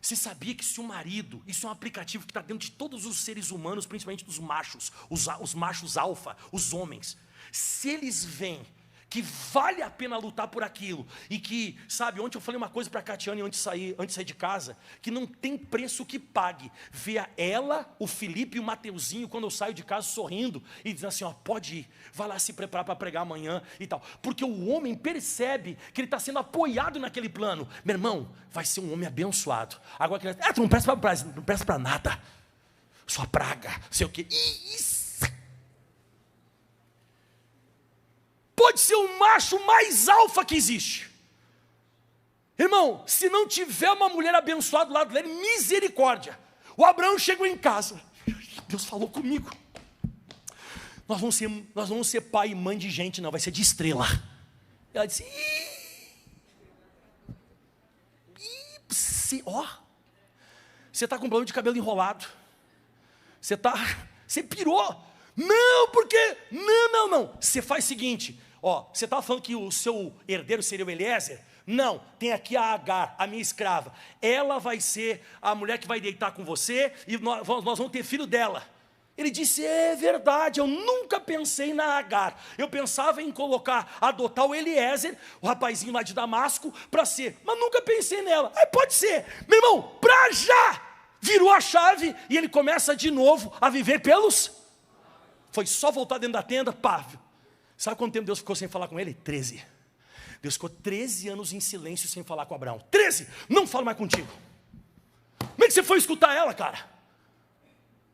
Você sabia que se o marido, isso é um aplicativo que está dentro de todos os seres humanos, principalmente dos machos, os machos alfa, os homens, se eles veem que vale a pena lutar por aquilo, e que, sabe, ontem eu falei uma coisa para a Catiane antes de sair de casa, que não tem preço que pague, ver ela, o Felipe e o Mateuzinho, quando eu saio de casa sorrindo, e dizendo assim, ó, pode ir, vai lá se preparar para pregar amanhã, e tal, porque o homem percebe que ele está sendo apoiado naquele plano, meu irmão, vai ser um homem abençoado, agora que tu não presta para nada, sua praga, sei o quê, isso. Pode ser o macho mais alfa que existe. Irmão, se não tiver uma mulher abençoada do lado dele, misericórdia. O Abraão chegou em casa. Deus falou comigo. Nós vamos ser pai e mãe de gente, não, vai ser de estrela. Ela disse, você está com problema de cabelo enrolado. Você pirou. Não, porque, não. Você faz o seguinte, você estava falando que o seu herdeiro seria o Eliezer? Não, tem aqui a Agar, a minha escrava. Ela vai ser a mulher que vai deitar com você e nós vamos ter filho dela. Ele disse, é verdade, eu nunca pensei na Agar. Eu pensava em adotar o Eliezer, o rapazinho lá de Damasco, para ser. Mas nunca pensei nela. Pode ser. Meu irmão, pra já! Virou a chave e ele começa de novo a viver pelos... Foi só voltar dentro da tenda, pá. Sabe quanto tempo Deus ficou sem falar com ele? 13. Deus ficou 13 anos em silêncio sem falar com Abraão. 13! Não falo mais contigo. Como é que você foi escutar ela, cara?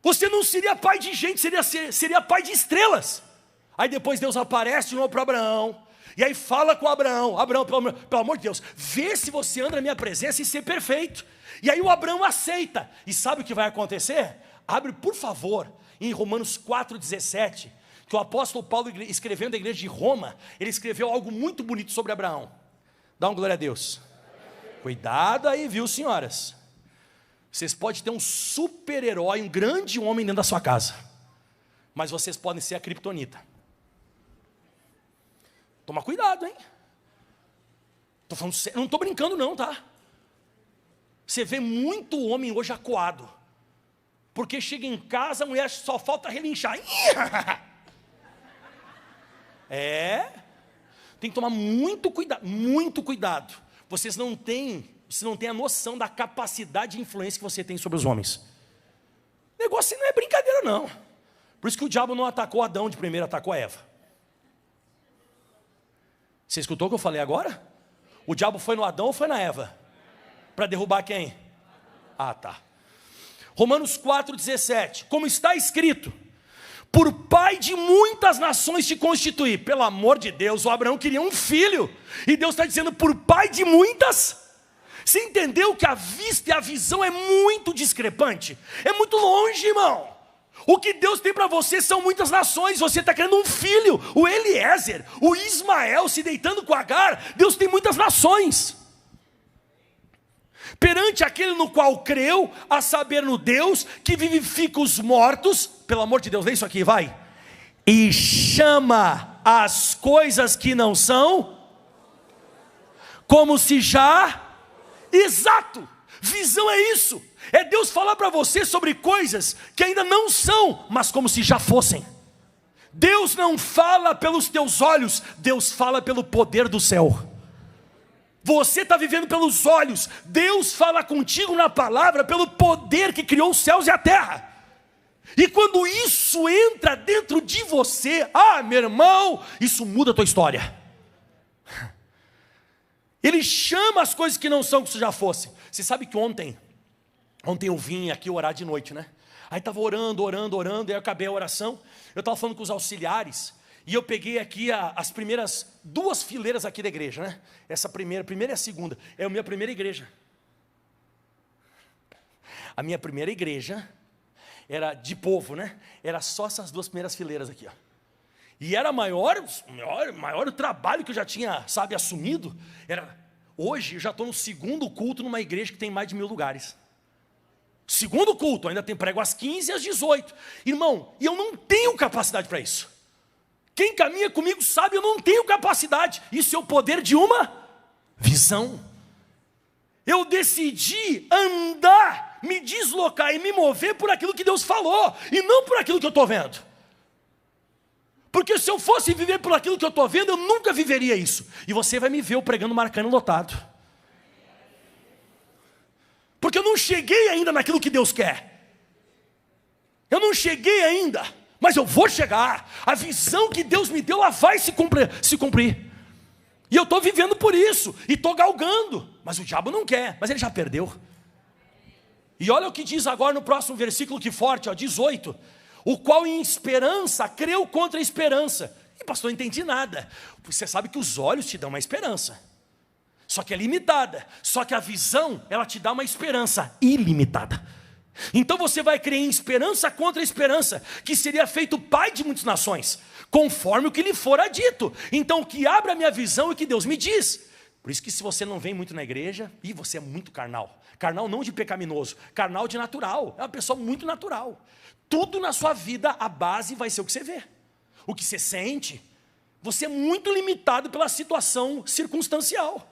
Você não seria pai de gente, seria pai de estrelas. Aí depois Deus aparece de novo para Abraão. E aí fala com Abraão. Abraão, pelo amor de Deus, vê se você anda na minha presença e ser perfeito. E aí o Abraão aceita. E sabe o que vai acontecer? Abre, por favor, em Romanos 4,17, que o apóstolo Paulo, escrevendo a igreja de Roma, ele escreveu algo muito bonito sobre Abraão. Dá uma glória a Deus. Cuidado aí, viu, senhoras? Vocês podem ter um super-herói, um grande homem dentro da sua casa, mas vocês podem ser a criptonita. Toma cuidado, hein? Tô falando sério, não estou brincando não, tá? Você vê muito homem hoje acuado, porque chega em casa, a mulher só falta relinchar. Tem que tomar muito cuidado. Você não tem a noção da capacidade de influência que você tem sobre os homens. O negócio não é brincadeira não. Por isso que o diabo não atacou Adão de primeiro, atacou a Eva. Você escutou o que eu falei agora? O diabo foi no Adão ou foi na Eva? Para derrubar quem? Tá. Romanos 4,17, como está escrito, por pai de muitas nações te constituí. Pelo amor de Deus, o Abraão queria um filho, e Deus está dizendo, por pai de muitas. Você entendeu que a vista e a visão é muito discrepante? É muito longe, irmão. O que Deus tem para você são muitas nações. Você está querendo um filho, o Eliezer, o Ismael se deitando com Agar. Deus tem muitas nações. Perante aquele no qual creu, a saber no Deus que vivifica os mortos, pelo amor de Deus, lê isso aqui, vai. E chama as coisas que não são, como se já... Exato, visão é isso. É Deus falar para você sobre coisas que ainda não são, mas como se já fossem. Deus não fala pelos teus olhos, Deus fala pelo poder do céu. Você está vivendo pelos olhos, Deus fala contigo na palavra pelo poder que criou os céus e a terra. E quando isso entra dentro de você, meu irmão, isso muda a tua história. Ele chama as coisas que não são como se já fossem. Você sabe que ontem eu vim aqui orar de noite, né? Aí estava orando, e aí eu acabei a oração. Eu estava falando com os auxiliares, e eu peguei aqui as primeiras 2 fileiras aqui da igreja, né? Essa primeira e a segunda, é a minha primeira igreja. A minha primeira igreja era de povo, né? Era só essas 2 primeiras fileiras aqui, ó. E era maior o trabalho que eu já tinha, sabe, assumido. Hoje eu já estou no 2º culto numa igreja que tem mais de 1000 lugares. 2º culto, ainda tem prego às 15 e às 18. Irmão, e eu não tenho capacidade para isso. Quem caminha comigo sabe, eu não tenho capacidade. Isso é o poder de uma visão. Eu decidi andar, me deslocar e me mover por aquilo que Deus falou, e não por aquilo que eu estou vendo. Porque se eu fosse viver por aquilo que eu estou vendo, eu nunca viveria isso. E você vai me ver eu pregando Marcano lotado. Porque eu não cheguei ainda naquilo que Deus quer. Eu não cheguei ainda, mas eu vou chegar. A visão que Deus me deu, ela vai se cumprir. E eu estou vivendo por isso, e estou galgando. Mas o diabo não quer, mas ele já perdeu. E olha o que diz agora no próximo versículo, que forte, ó, 18. O qual em esperança creu contra a esperança. E pastor, não entendi nada. Você sabe que os olhos te dão uma esperança, só que é limitada. Só que a visão, ela te dá uma esperança ilimitada. Então você vai crer em esperança contra a esperança, que seria feito pai de muitas nações, conforme o que lhe fora dito. Então o que abre a minha visão é o que Deus me diz. Por isso que se você não vem muito na igreja, e você é muito carnal. Carnal não de pecaminoso, carnal de natural. É uma pessoa muito natural. Tudo na sua vida, a base vai ser o que você vê. O que você sente. Você é muito limitado pela situação circunstancial.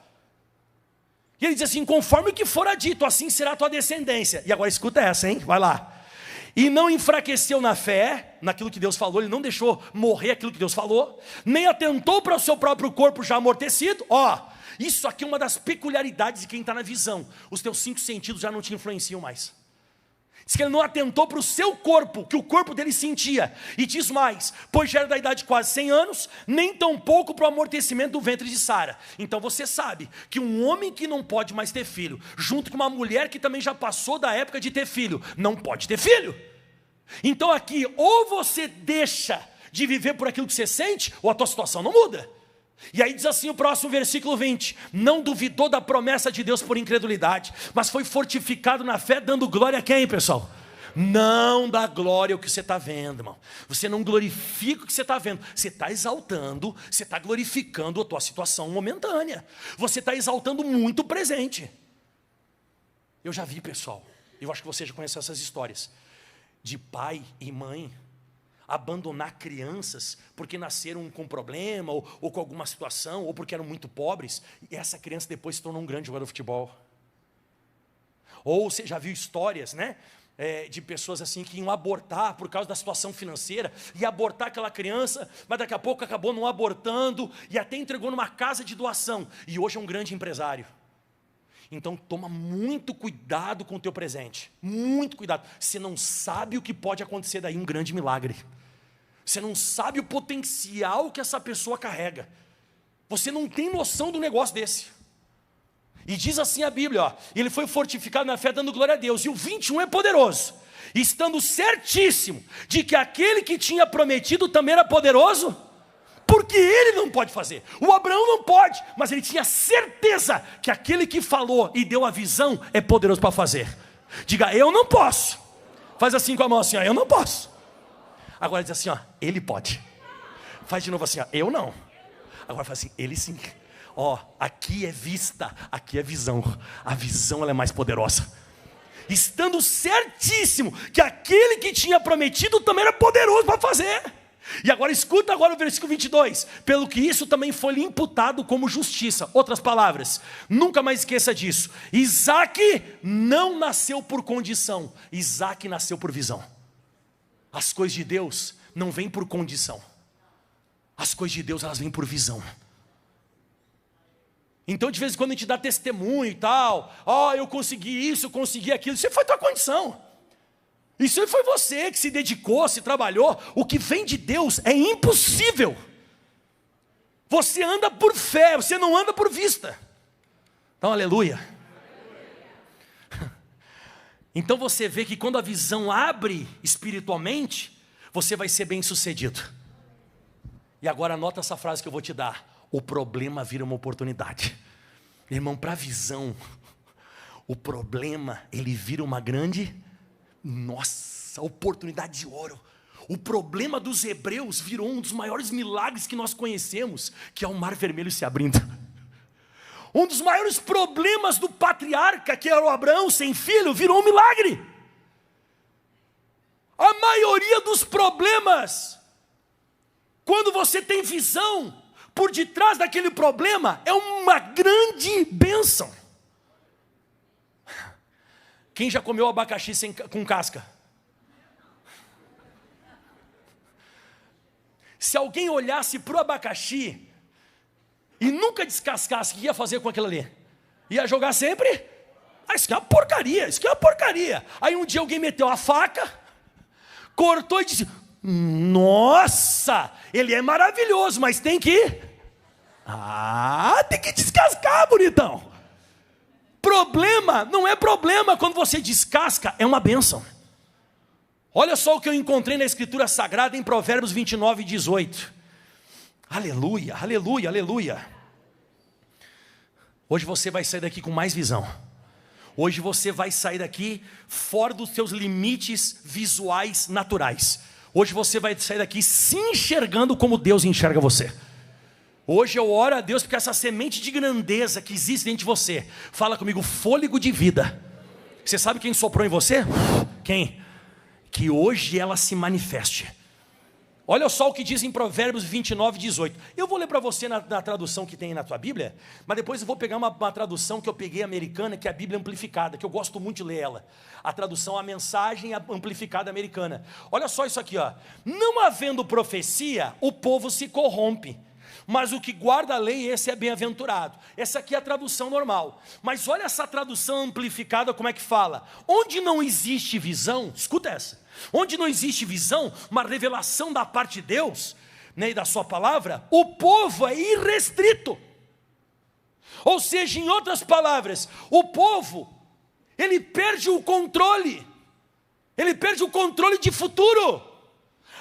E ele diz assim, conforme o que fora dito, assim será a tua descendência. E agora escuta essa, hein? Vai lá. E não enfraqueceu na fé, naquilo que Deus falou, ele não deixou morrer aquilo que Deus falou, nem atentou para o seu próprio corpo já amortecido. Isso aqui é uma das peculiaridades de quem está na visão. Os teus 5 sentidos já não te influenciam mais. Diz que ele não atentou para o seu corpo, que o corpo dele sentia. E diz mais, pois já era da idade de quase 100 anos, nem tampouco para o amortecimento do ventre de Sara. Então você sabe que um homem que não pode mais ter filho, junto com uma mulher que também já passou da época de ter filho, não pode ter filho. Então aqui, ou você deixa de viver por aquilo que você sente, ou a tua situação não muda. E aí diz assim o próximo versículo 20, não duvidou da promessa de Deus por incredulidade, mas foi fortificado na fé, dando glória a quem, pessoal? Não dá glória ao que você está vendo, irmão. Você não glorifica o que você está vendo. Você está exaltando, você está glorificando a tua situação momentânea. Você está exaltando muito o presente. Eu já vi, pessoal, eu acho que você já conhece essas histórias, de pai e mãe abandonar crianças porque nasceram com problema ou com alguma situação, ou porque eram muito pobres, e essa criança depois se tornou um grande jogador de futebol. Ou você já viu histórias, né? De pessoas assim que iam abortar por causa da situação financeira, e abortar aquela criança, mas daqui a pouco acabou não abortando, e até entregou numa casa de doação, e hoje é um grande empresário. Então toma muito cuidado com o teu presente, muito cuidado. Você não sabe o que pode acontecer daí, um grande milagre. Você não sabe o potencial que essa pessoa carrega. Você não tem noção do negócio desse. E diz assim a Bíblia, ó, ele foi fortificado na fé dando glória a Deus. E o 21 é poderoso, estando certíssimo de que aquele que tinha prometido também era poderoso, porque ele não pode fazer. O Abraão não pode, mas ele tinha certeza que aquele que falou e deu a visão é poderoso para fazer. Diga, eu não posso. Faz assim com a mão assim, ó, eu não posso. Agora diz assim, ó, ele pode. Faz de novo assim, ó, eu não. Agora faz assim, ele sim. Ó, aqui é vista, aqui é visão. A visão ela é mais poderosa. Estando certíssimo que aquele que tinha prometido também era poderoso para fazer. E agora escuta agora o versículo 22. Pelo que isso também foi lhe imputado como justiça. Outras palavras, nunca mais esqueça disso. Isaac não nasceu por condição. Isaac nasceu por visão. As coisas de Deus não vêm por condição. As coisas de Deus elas vêm por visão. Então de vez em quando a gente dá testemunho e tal. Eu consegui isso, eu consegui aquilo. Isso foi tua condição. Isso foi você que se dedicou, se trabalhou. O que vem de Deus é impossível. Você anda por fé, você não anda por vista. Então, aleluia. Então você vê que quando a visão abre espiritualmente, você vai ser bem sucedido. E agora anota essa frase que eu vou te dar: o problema vira uma oportunidade. Irmão, para a visão, o problema, ele vira uma grande, nossa, oportunidade de ouro. O problema dos hebreus virou um dos maiores milagres que nós conhecemos, que é o Mar Vermelho se abrindo. Um dos maiores problemas do patriarca, que era o Abraão sem filho, virou um milagre. A maioria dos problemas, quando você tem visão, por detrás daquele problema, é uma grande bênção. Quem já comeu abacaxi com casca? Se alguém olhasse para o abacaxi e nunca descascasse, o que ia fazer com aquilo ali? Ia jogar sempre? Ah, isso aqui é uma porcaria, isso aqui é uma porcaria. Aí um dia alguém meteu a faca, cortou e disse: nossa, ele é maravilhoso, mas tem que... tem que descascar, bonitão. Problema não é problema quando você descasca, é uma bênção. Olha só o que eu encontrei na Escritura Sagrada em Provérbios 29, 18. Aleluia, aleluia, aleluia. Hoje você vai sair daqui com mais visão. Hoje você vai sair daqui fora dos seus limites visuais naturais. Hoje você vai sair daqui se enxergando como Deus enxerga você. Hoje eu oro a Deus porque essa semente de grandeza que existe dentro de você, fala comigo, fôlego de vida. Você sabe quem soprou em você? Quem? Que hoje ela se manifeste. Olha só o que diz em Provérbios 29, 18. Eu vou ler para você na tradução que tem na tua Bíblia, mas depois eu vou pegar uma tradução que eu peguei americana, que é a Bíblia Amplificada, que eu gosto muito de ler ela. A tradução, a mensagem amplificada americana. Olha só isso aqui, ó. Não havendo profecia, o povo se corrompe, mas o que guarda a lei, esse é bem-aventurado. Essa aqui é a tradução normal. Mas olha essa tradução amplificada, como é que fala. Onde não existe visão, escuta essa. Onde não existe visão, uma revelação da parte de Deus, né, e da sua palavra, o povo é irrestrito. Ou seja, em outras palavras, o povo, ele perde o controle. Ele perde o controle de futuro.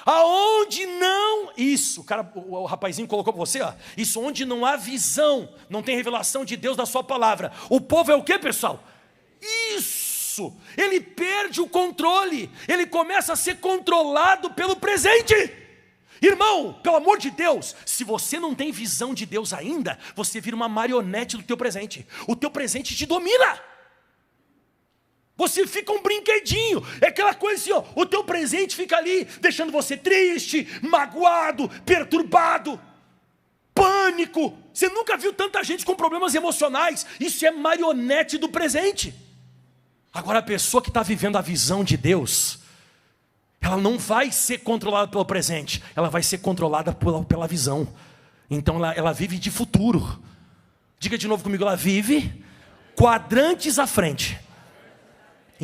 Aonde não, isso, o rapazinho colocou para você, ó, isso onde não há visão, não tem revelação de Deus da sua palavra. O povo é o que, pessoal? Isso, ele perde o controle, ele começa a ser controlado pelo presente. Irmão, pelo amor de Deus, se você não tem visão de Deus ainda, você vira uma marionete do teu presente. O teu presente te domina. Você fica um brinquedinho, é aquela coisa assim, ó, o teu presente fica ali, deixando você triste, magoado, perturbado, pânico. Você nunca viu tanta gente com problemas emocionais. Isso é marionete do presente. Agora a pessoa que está vivendo a visão de Deus, ela não vai ser controlada pelo presente, ela vai ser controlada pela visão. Então ela vive de futuro. Diga de novo comigo, ela vive quadrantes à frente.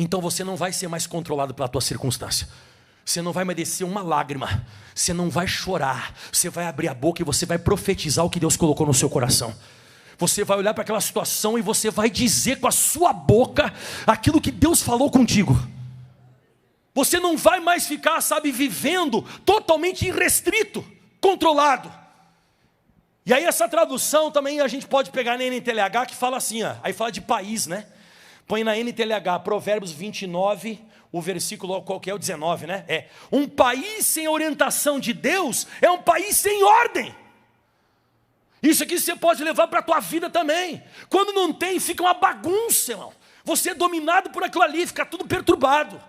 Então você não vai ser mais controlado pela tua circunstância. Você não vai mais descer uma lágrima. Você não vai chorar. Você vai abrir a boca e você vai profetizar o que Deus colocou no seu coração. Você vai olhar para aquela situação e você vai dizer com a sua boca aquilo que Deus falou contigo. Você não vai mais ficar, vivendo totalmente irrestrito, controlado. E aí essa tradução também a gente pode pegar na NTLH, que fala assim, ó, aí fala de país, né? Põe na NTLH, Provérbios 29, o versículo qual que é o 19, né? Um país sem orientação de Deus é um país sem ordem. Isso aqui você pode levar para a tua vida também. Quando não tem, fica uma bagunça, irmão. Você é dominado por aquilo ali, fica tudo perturbado.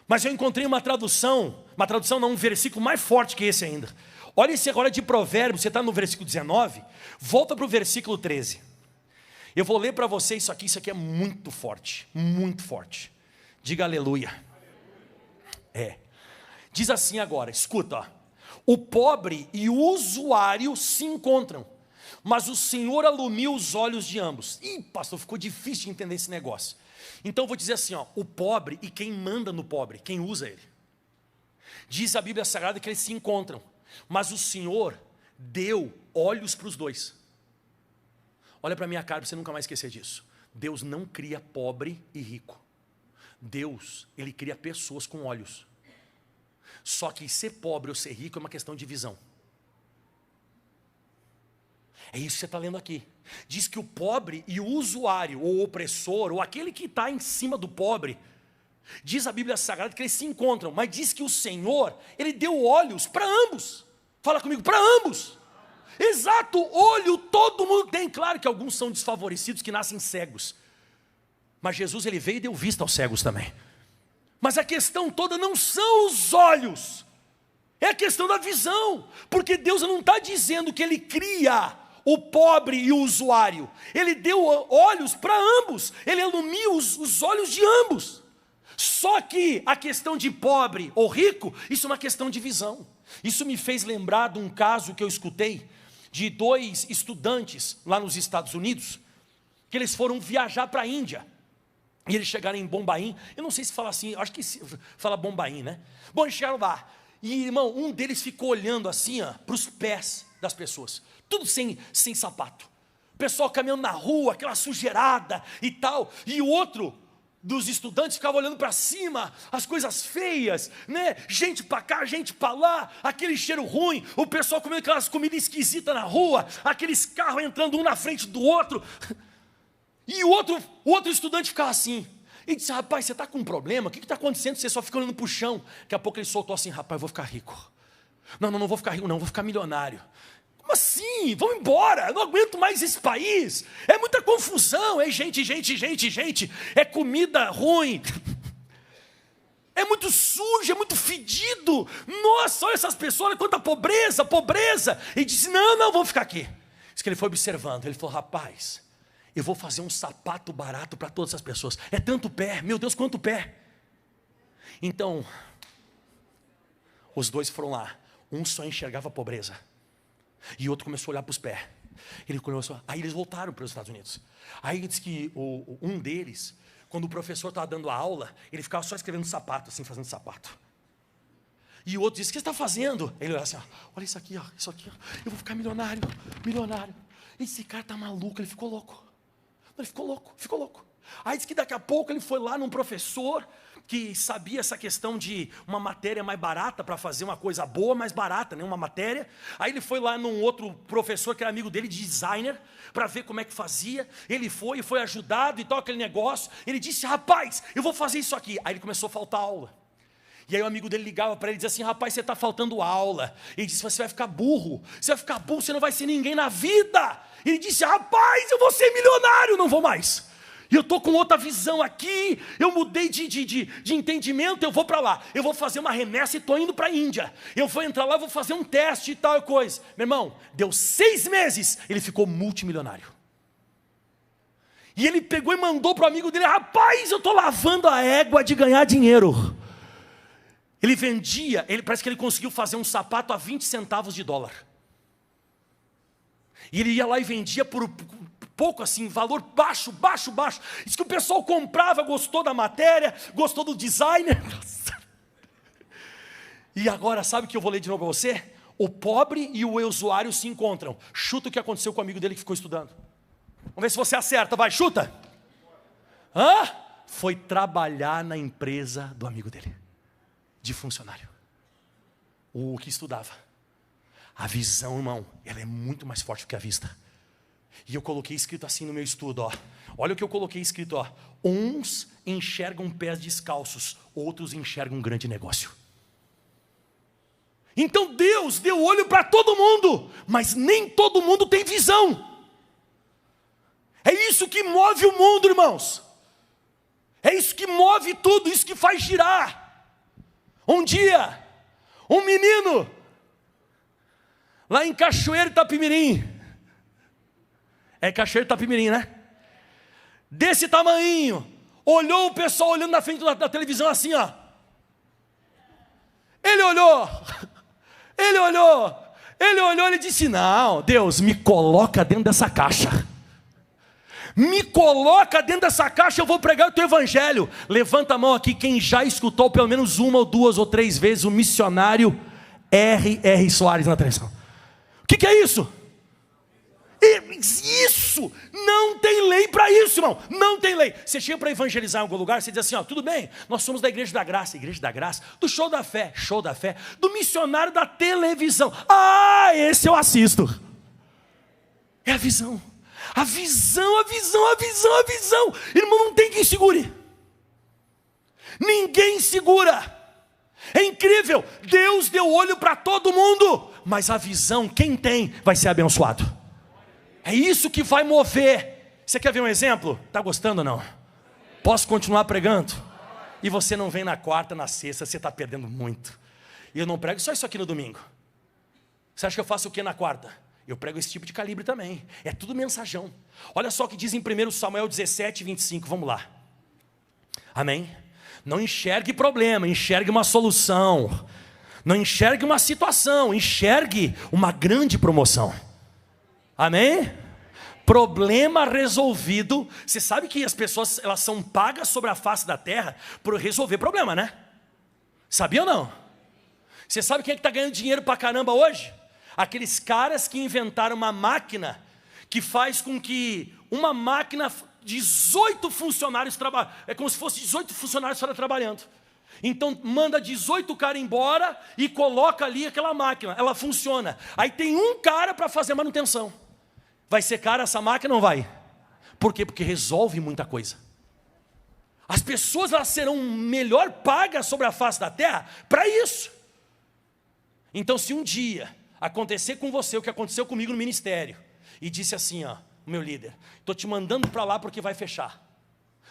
Mas eu encontrei uma tradução não, um versículo mais forte que esse ainda. Olha esse agora de Provérbios, você está no versículo 19, volta para o versículo 13. Eu vou ler para você isso aqui é muito forte, muito forte. Diga aleluia. Diz assim agora, escuta, ó. O pobre e o usuário se encontram, mas o Senhor alumia os olhos de ambos. Ih, pastor, ficou difícil de entender esse negócio. Então eu vou dizer assim, ó, o pobre e quem manda no pobre, quem usa ele. Diz a Bíblia Sagrada que eles se encontram, mas o Senhor deu olhos para os dois. Olha para a minha cara para você nunca mais esquecer disso. Deus não cria pobre e rico. Deus, Ele cria pessoas com olhos. Só que ser pobre ou ser rico é uma questão de visão. É isso que você está lendo aqui. Diz que o pobre e o usuário, ou o opressor, ou aquele que está em cima do pobre, diz a Bíblia Sagrada que eles se encontram, mas diz que o Senhor, Ele deu olhos para ambos. Fala comigo, para ambos. Exato, olho todo mundo tem. Claro que alguns são desfavorecidos que nascem cegos. Mas Jesus, Ele veio e deu vista aos cegos também. Mas a questão toda não são os olhos. É a questão da visão. Porque Deus não está dizendo que Ele cria o pobre e o usuário. Ele deu olhos para ambos. Ele ilumina os olhos de ambos. Só que a questão de pobre ou rico, isso é uma questão de visão. Isso me fez lembrar de um caso que eu escutei de 2 estudantes lá nos Estados Unidos, que eles foram viajar para a Índia. E eles chegaram em Bombaim, eu não sei se fala assim, acho que fala Bombaim, né? Bom, eles chegaram lá, e irmão, um deles ficou olhando assim, para os pés das pessoas, tudo sem sapato. O pessoal caminhando na rua, aquela sujeirada e tal, e o outro dos estudantes ficava olhando para cima, as coisas feias, né? Gente para cá, gente para lá, aquele cheiro ruim, o pessoal comendo aquelas comidas esquisitas na rua, aqueles carros entrando um na frente do outro. E o outro estudante ficava assim, e disse, rapaz, você está com um problema? O que está acontecendo? Você só fica olhando para o chão. Daqui a pouco ele soltou assim, rapaz, eu vou ficar rico. Não vou ficar rico não, vou ficar milionário. Como assim? Vamos embora, eu não aguento mais esse país. É muita confusão, é gente, é comida ruim. É muito sujo, é muito fedido. Nossa, olha essas pessoas, olha quanta pobreza. E disse, não, vamos ficar aqui. Diz que ele foi observando, ele falou, rapaz, eu vou fazer um sapato barato para todas as pessoas. É tanto pé, meu Deus, quanto pé. Então, os 2 foram lá. Um só enxergava a pobreza. E o outro começou a olhar para os pés. Aí eles voltaram para os Estados Unidos. Aí diz que um deles, quando o professor estava dando a aula, ele ficava só escrevendo sapato, assim, fazendo sapato. E o outro disse, o que você está fazendo? Ele olhava assim, olha isso aqui, eu vou ficar milionário. Esse cara está maluco, ele ficou louco. Ele ficou louco. Aí diz que daqui a pouco ele foi lá num professor que sabia essa questão de uma matéria mais barata para fazer uma coisa boa, mais barata, né? Uma matéria. Aí ele foi lá num outro professor que era amigo dele, de designer, para ver como é que fazia. Ele foi ajudado e tal, aquele negócio. Ele disse, rapaz, eu vou fazer isso aqui. Aí ele começou a faltar aula. E aí o amigo dele ligava para ele e dizia assim, rapaz, você está faltando aula. Ele disse, você vai ficar burro, você não vai ser ninguém na vida. Ele disse, rapaz, eu vou ser milionário, não vou mais. E eu estou com outra visão aqui, eu mudei de entendimento, eu vou para lá. Eu vou fazer uma remessa e estou indo para a Índia. Eu vou entrar lá, vou fazer um teste e tal coisa. Meu irmão, deu 6 meses, ele ficou multimilionário. E ele pegou e mandou para o amigo dele, rapaz, eu estou lavando a égua de ganhar dinheiro. Ele vendia, parece que ele conseguiu fazer um sapato a 20 centavos de dólar. E ele ia lá e vendia por pouco assim, valor baixo. Diz que o pessoal comprava, gostou da matéria, gostou do designer. E agora, sabe o que eu vou ler de novo para você? O pobre e o usuário se encontram. Chuta o que aconteceu com o amigo dele que ficou estudando. Vamos ver se você acerta, vai, chuta. Foi trabalhar na empresa do amigo dele, de funcionário. O que estudava. A visão, irmão, ela é muito mais forte do que a vista. E eu coloquei escrito assim no meu estudo, olha o que eu coloquei escrito, uns enxergam pés descalços, outros enxergam um grande negócio. Então Deus deu olho para todo mundo, mas nem todo mundo tem visão. É isso que move o mundo, irmãos. É isso que move tudo, isso que faz girar. Um dia, um menino, lá em Cachoeiro Itapimirim, é Cachoeiro Itapimirim, né? Desse tamanhinho, olhou o pessoal olhando na frente da televisão assim, Ele olhou, ele disse, não, Deus, me coloca dentro dessa caixa. Me coloca dentro dessa caixa, eu vou pregar o teu evangelho. Levanta a mão aqui quem já escutou pelo menos 1 ou 2 ou 3 vezes o missionário R.R. Soares na televisão. O que é isso? Isso, não tem lei para isso, irmão. Não tem lei. Você chega para evangelizar em algum lugar, você diz assim, ó, tudo bem, nós somos da Igreja da Graça, do show da fé, do missionário da televisão. Esse eu assisto. É a visão. A visão. Irmão, não tem quem segure. Ninguém segura. É incrível. Deus deu olho para todo mundo, mas a visão, quem tem, vai ser abençoado. É isso que vai mover. Você quer ver um exemplo? Está gostando ou não? Posso continuar pregando? E você não vem na quarta, na sexta, você está perdendo muito. E eu não prego só isso aqui no domingo. Você acha que eu faço o que na quarta? Eu prego esse tipo de calibre também. É tudo mensajão. Olha só o que diz em 1 Samuel 17, 25. Vamos lá. Amém? Não enxergue problema, enxergue uma solução. Não enxergue uma situação, enxergue uma grande promoção. Amém? Problema resolvido. Você sabe que as pessoas, elas são pagas sobre a face da terra por resolver problema, né? Sabia ou não? Você sabe quem é que está ganhando dinheiro pra caramba hoje? Aqueles caras que inventaram uma máquina que faz com que uma máquina, 18 funcionários trabalhem. É como se fosse 18 funcionários só trabalhando. Então manda 18 caras embora e coloca ali aquela máquina. Ela funciona. Aí tem um cara para fazer manutenção. Vai ser cara essa máquina ou não vai? Por quê? Porque resolve muita coisa. As pessoas, elas serão melhor pagas sobre a face da terra para isso. Então se um dia acontecer com você o que aconteceu comigo no ministério, e disse assim, ó, meu líder, estou te mandando para lá porque vai fechar.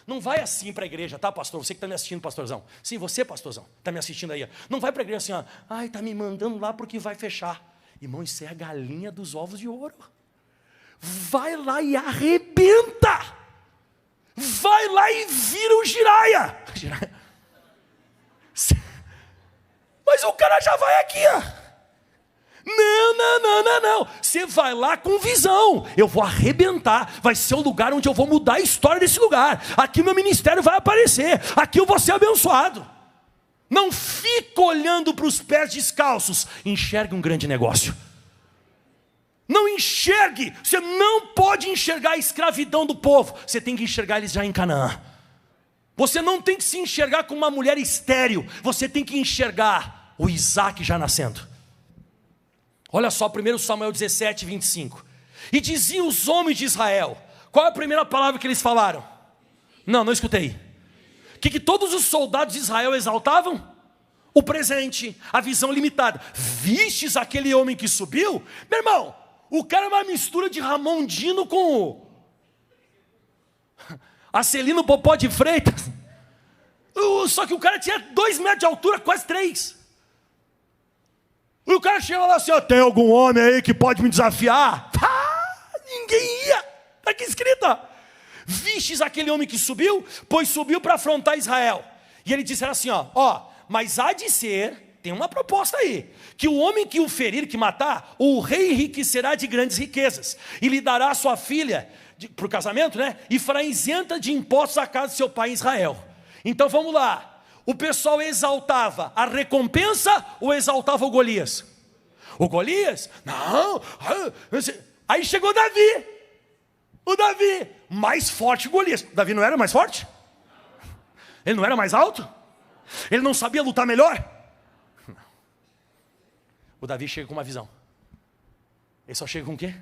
Não vai assim para a igreja, tá, pastor? Você que está me assistindo, pastorzão. Sim, você, pastorzão, está me assistindo aí. Ó. Não vai para a igreja assim, ó, está me mandando lá porque vai fechar. Irmão, isso é a galinha dos ovos de ouro. Vai lá e arrebenta. Vai lá e vira o giraia. Mas o cara já vai aqui, ó. Não. Você vai lá com visão. Eu vou arrebentar. Vai ser o lugar onde eu vou mudar a história desse lugar. Aqui meu ministério vai aparecer. Aqui eu vou ser abençoado. Não fica olhando para os pés descalços. Enxergue um grande negócio. Não enxergue. Você não pode enxergar a escravidão do povo. Você tem que enxergar eles já em Canaã. Você não tem que se enxergar como uma mulher estéril. Você tem que enxergar o Isaac já nascendo. Olha só, 1 Samuel 17, 25. E diziam os homens de Israel. Qual é a primeira palavra que eles falaram? Não escutei. O que todos os soldados de Israel exaltavam? O presente, a visão limitada. Vistes aquele homem que subiu? Meu irmão, o cara é uma mistura de Ramondino com Acelino Popó de Freitas. Só que o cara tinha 2 metros de altura, quase 3. E o cara chega lá assim, ó, tem algum homem aí que pode me desafiar? Ninguém ia. Está aqui escrito, ó. Vistes aquele homem que subiu? Pois subiu para afrontar Israel. E ele disse assim, ó, mas há de ser, tem uma proposta aí, que o homem que o ferir, que matar, o rei enriquecerá de grandes riquezas, e lhe dará a sua filha, para o casamento, né? E fará isenta de impostos a casa de seu pai em Israel. Então vamos lá. O pessoal exaltava a recompensa ou exaltava o Golias? O Golias? Não. Aí chegou Davi. O Davi, mais forte que o Golias. O Davi não era mais forte? Ele não era mais alto? Ele não sabia lutar melhor? Não. O Davi chega com uma visão. Ele só chega com o quê?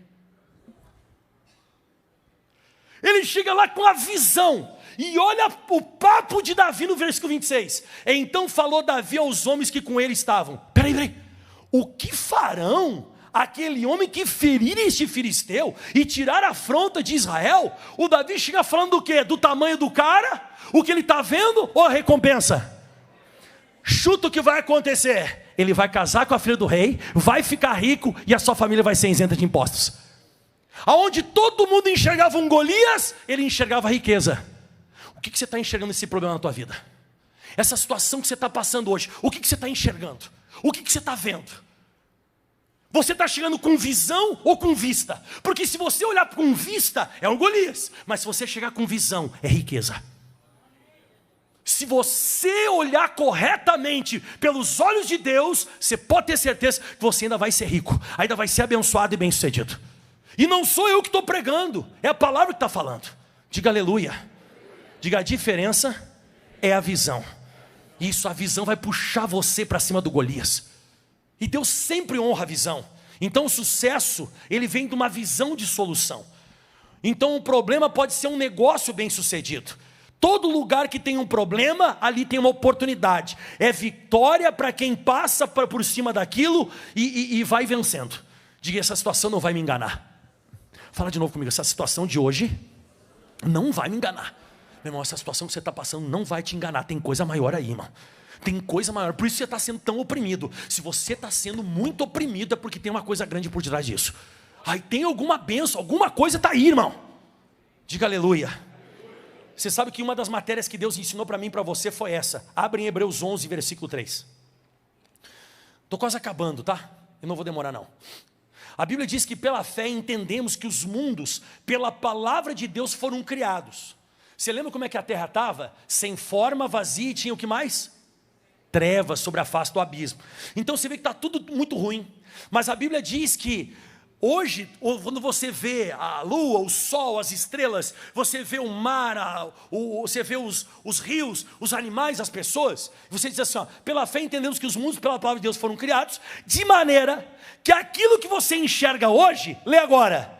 Ele chega lá com a visão. E olha o papo de Davi no versículo 26. Então falou Davi aos homens que com ele estavam. Peraí. O que farão aquele homem que ferir este filisteu e tirar a afronta de Israel? O Davi chega falando do quê? Do tamanho do cara? O que ele está vendo? Ou a recompensa? Chuta o que vai acontecer. Ele vai casar com a filha do rei, vai ficar rico e a sua família vai ser isenta de impostos. Aonde todo mundo enxergava um Golias, ele enxergava a riqueza. O que você está enxergando nesse problema na tua vida? Essa situação que você está passando hoje, o que você está enxergando? O que você está vendo? Você está chegando com visão ou com vista? Porque se você olhar com vista, é um Golias. Mas se você chegar com visão, é riqueza. Se você olhar corretamente pelos olhos de Deus, você pode ter certeza que você ainda vai ser rico, ainda vai ser abençoado e bem-sucedido. E não sou eu que estou pregando, é a palavra que está falando. Diga aleluia. Diga, a diferença é a visão. Isso, a visão vai puxar você para cima do Golias. E Deus sempre honra a visão. Então o sucesso, ele vem de uma visão de solução. Então o problema pode ser um negócio bem sucedido. Todo lugar que tem um problema, ali tem uma oportunidade. É vitória para quem passa por cima daquilo e vai vencendo. Diga, essa situação não vai me enganar. Fala de novo comigo, essa situação de hoje não vai me enganar. Meu irmão, essa situação que você está passando não vai te enganar. Tem coisa maior aí, irmão. Tem coisa maior, por isso você está sendo tão oprimido. Se você está sendo muito oprimido, é porque tem uma coisa grande por detrás disso. Aí tem alguma bênção, alguma coisa está aí, irmão. Diga aleluia. Você sabe que uma das matérias que Deus ensinou para mim e para você foi essa. Abre em Hebreus 11, versículo 3. Estou quase acabando, tá? Eu não vou demorar não. A Bíblia diz que pela fé entendemos que os mundos, pela palavra de Deus, foram criados. Você lembra como é que a terra estava? Sem forma, vazia, e tinha o que mais? Trevas sobre a face do abismo. Então você vê que está tudo muito ruim. Mas a Bíblia diz que hoje, quando você vê a lua, o sol, as estrelas, você vê o mar, você vê os rios, os animais, as pessoas, você diz assim, ó, pela fé entendemos que os mundos pela palavra de Deus foram criados, de maneira que aquilo que você enxerga hoje, lê agora,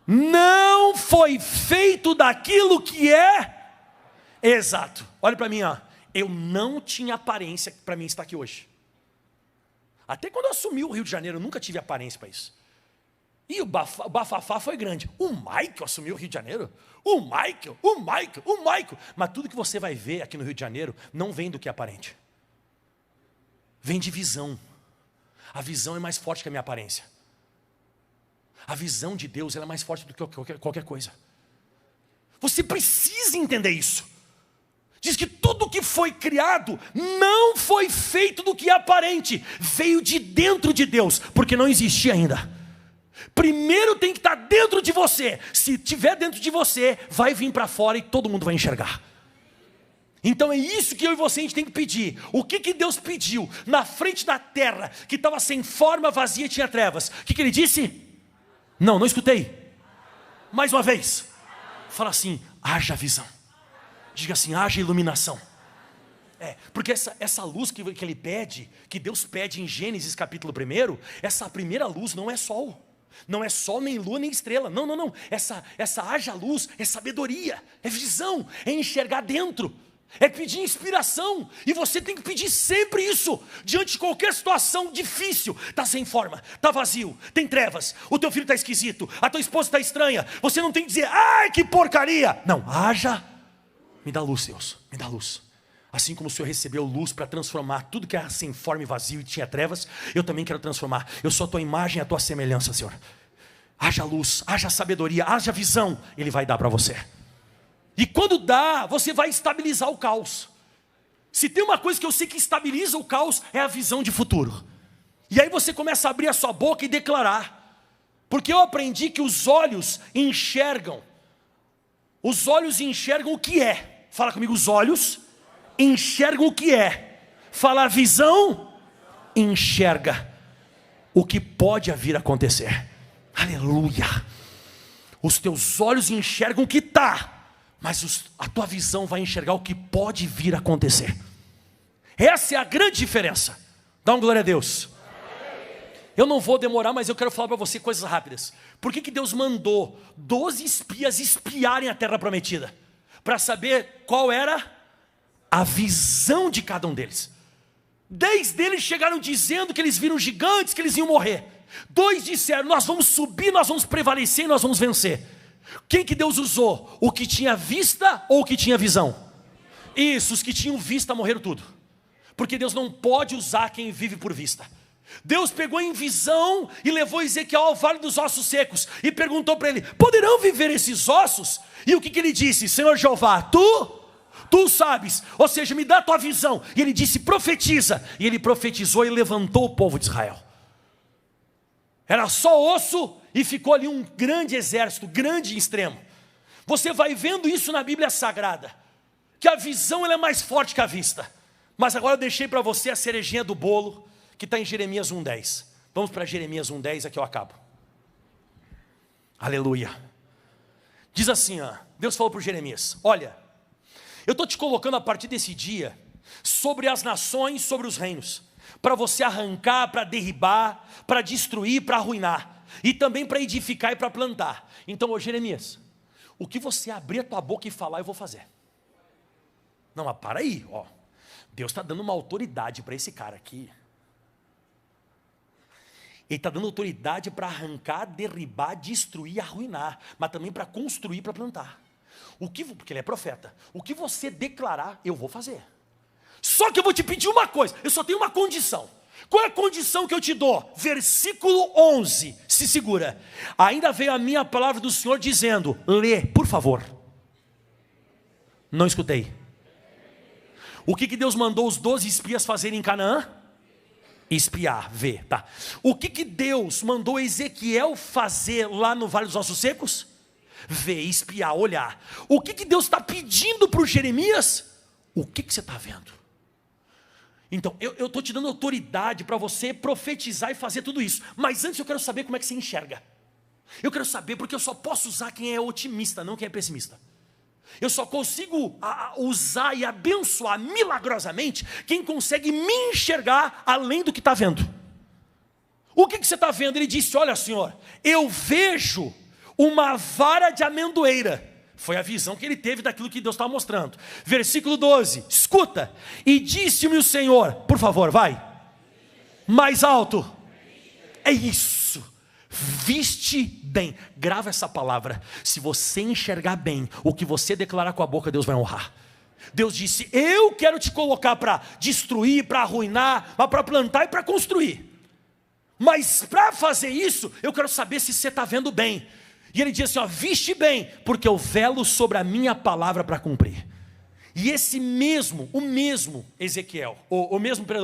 não foi feito daquilo que é exato. Olha para mim, ó. Eu não tinha aparência para mim estar aqui hoje. Até quando eu assumi o Rio de Janeiro, eu nunca tive aparência para isso. E o bafafá foi grande. O Michael assumiu o Rio de Janeiro? O Michael. Mas tudo que você vai ver aqui no Rio de Janeiro, não vem do que é aparente. Vem de visão. A visão é mais forte que a minha aparência. A visão de Deus, ela é mais forte do que qualquer coisa. Você precisa entender isso. Diz que tudo que foi criado não foi feito do que é aparente. Veio de dentro de Deus, porque não existia ainda. Primeiro tem que estar dentro de você. Se estiver dentro de você, vai vir para fora e todo mundo vai enxergar. Então é isso que eu e você a gente tem que pedir. O que Deus pediu na frente da terra, que estava sem forma, vazia, tinha trevas? O que ele disse? Não escutei. Mais uma vez. Fala assim, haja visão. Diga assim, haja iluminação. Porque essa luz que ele pede, que Deus pede em Gênesis capítulo 1, essa primeira luz não é sol. Não é sol, nem lua, nem estrela. Não. Essa haja luz é sabedoria, é visão, é enxergar dentro. É pedir inspiração. E você tem que pedir sempre isso. Diante de qualquer situação difícil. Está sem forma, está vazio, tem trevas. O teu filho está esquisito, a tua esposa está estranha. Você não tem que dizer, ai que porcaria. Não, haja. Me dá luz, Deus, me dá luz. Assim como o Senhor recebeu luz para transformar tudo que era sem forma e vazio e tinha trevas, eu também quero transformar. Eu sou a tua imagem e a tua semelhança, Senhor. Haja luz, haja sabedoria, haja visão. Ele vai dar para você. E quando dá, você vai estabilizar o caos. Se tem uma coisa que eu sei que estabiliza o caos, é a visão de futuro. E aí você começa a abrir a sua boca e declarar. Porque eu aprendi que os olhos enxergam. Os olhos enxergam o que é. Fala comigo, os olhos enxergam o que é. Fala, a visão enxerga o que pode vir a acontecer. Aleluia. Os teus olhos enxergam o que está, mas a tua visão vai enxergar o que pode vir a acontecer. Essa é a grande diferença. Dá um glória a Deus. Eu não vou demorar, mas eu quero falar para você coisas rápidas. Por que Deus mandou 12 espias espiarem a terra prometida? Para saber qual era a visão de cada um deles. 10 deles chegaram dizendo que eles viram gigantes, que eles iam morrer. 2 disseram, nós vamos subir, nós vamos prevalecer, nós vamos vencer. Quem que Deus usou? O que tinha vista ou o que tinha visão? Isso, os que tinham vista morreram tudo. Porque Deus não pode usar quem vive por vista. Deus pegou em visão e levou Ezequiel ao vale dos ossos secos e perguntou para ele, poderão viver esses ossos? E o que ele disse? Senhor Jeová, tu sabes, ou seja, me dá a tua visão. E ele disse, profetiza. E ele profetizou e levantou o povo de Israel. Era só osso e ficou ali um grande exército, grande e extremo. Você vai vendo isso na Bíblia Sagrada, que a visão ela é mais forte que a vista. Mas agora eu deixei para você a cerejinha do bolo, que está em Jeremias 1:10. Vamos para Jeremias 1:10, aqui eu acabo. Aleluia. Diz assim, Deus falou para Jeremias: olha, eu estou te colocando a partir desse dia sobre as nações, sobre os reinos, para você arrancar, para derribar, para destruir, para arruinar, e também para edificar e para plantar. Então, ô Jeremias, o que você abrir a tua boca e falar, eu vou fazer. Não, mas para aí, Deus está dando uma autoridade para esse cara aqui. Ele está dando autoridade para arrancar, derribar, destruir, arruinar, mas também para construir, para plantar. Porque ele é profeta. O que você declarar, eu vou fazer. Só que eu vou te pedir uma coisa, eu só tenho uma condição. Qual é a condição que eu te dou? Versículo 11, se segura. Ainda veio a minha palavra do Senhor dizendo, lê, por favor. Não escutei. O que Deus mandou os 12 espias fazerem em Canaã? Espiar, ver, tá. O que Deus mandou Ezequiel fazer lá no Vale dos Ossos Secos? Ver, espiar, olhar. O que Deus está pedindo para o Jeremias? O que você está vendo? Então, eu estou te dando autoridade para você profetizar e fazer tudo isso. Mas antes eu quero saber como é que você enxerga. Eu quero saber, porque eu só posso usar quem é otimista, não quem é pessimista. Eu só consigo usar e abençoar milagrosamente quem consegue me enxergar além do que está vendo. O que você está vendo? Ele disse, olha Senhor, eu vejo uma vara de amendoeira. Foi a visão que ele teve daquilo que Deus estava mostrando. Versículo 12, escuta. E disse-me o Senhor, por favor, vai. Mais alto. É isso. Viste bem. Grava essa palavra. Se você enxergar bem o que você declarar com a boca, Deus vai honrar. Deus disse, eu quero te colocar para destruir, para arruinar, para plantar e para construir. Mas para fazer isso, eu quero saber se você está vendo bem. E ele diz assim, viste bem, porque eu velo sobre a minha palavra para cumprir. E esse mesmo,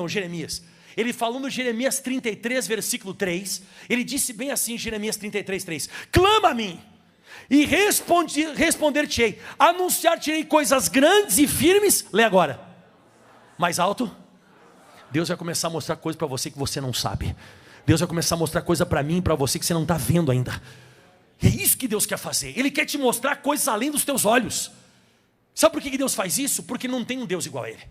Jeremias, ele falou no Jeremias 33, versículo 3, ele disse bem assim, Jeremias 33, 3, clama a mim, e responder-te-ei, anunciar-te-ei coisas grandes e firmes, lê agora, mais alto, Deus vai começar a mostrar coisas para você que você não sabe, Deus vai começar a mostrar coisa para mim e para você que você não está vendo ainda. É isso que Deus quer fazer. Ele quer te mostrar coisas além dos teus olhos. Sabe por que Deus faz isso? Porque não tem um Deus igual a Ele.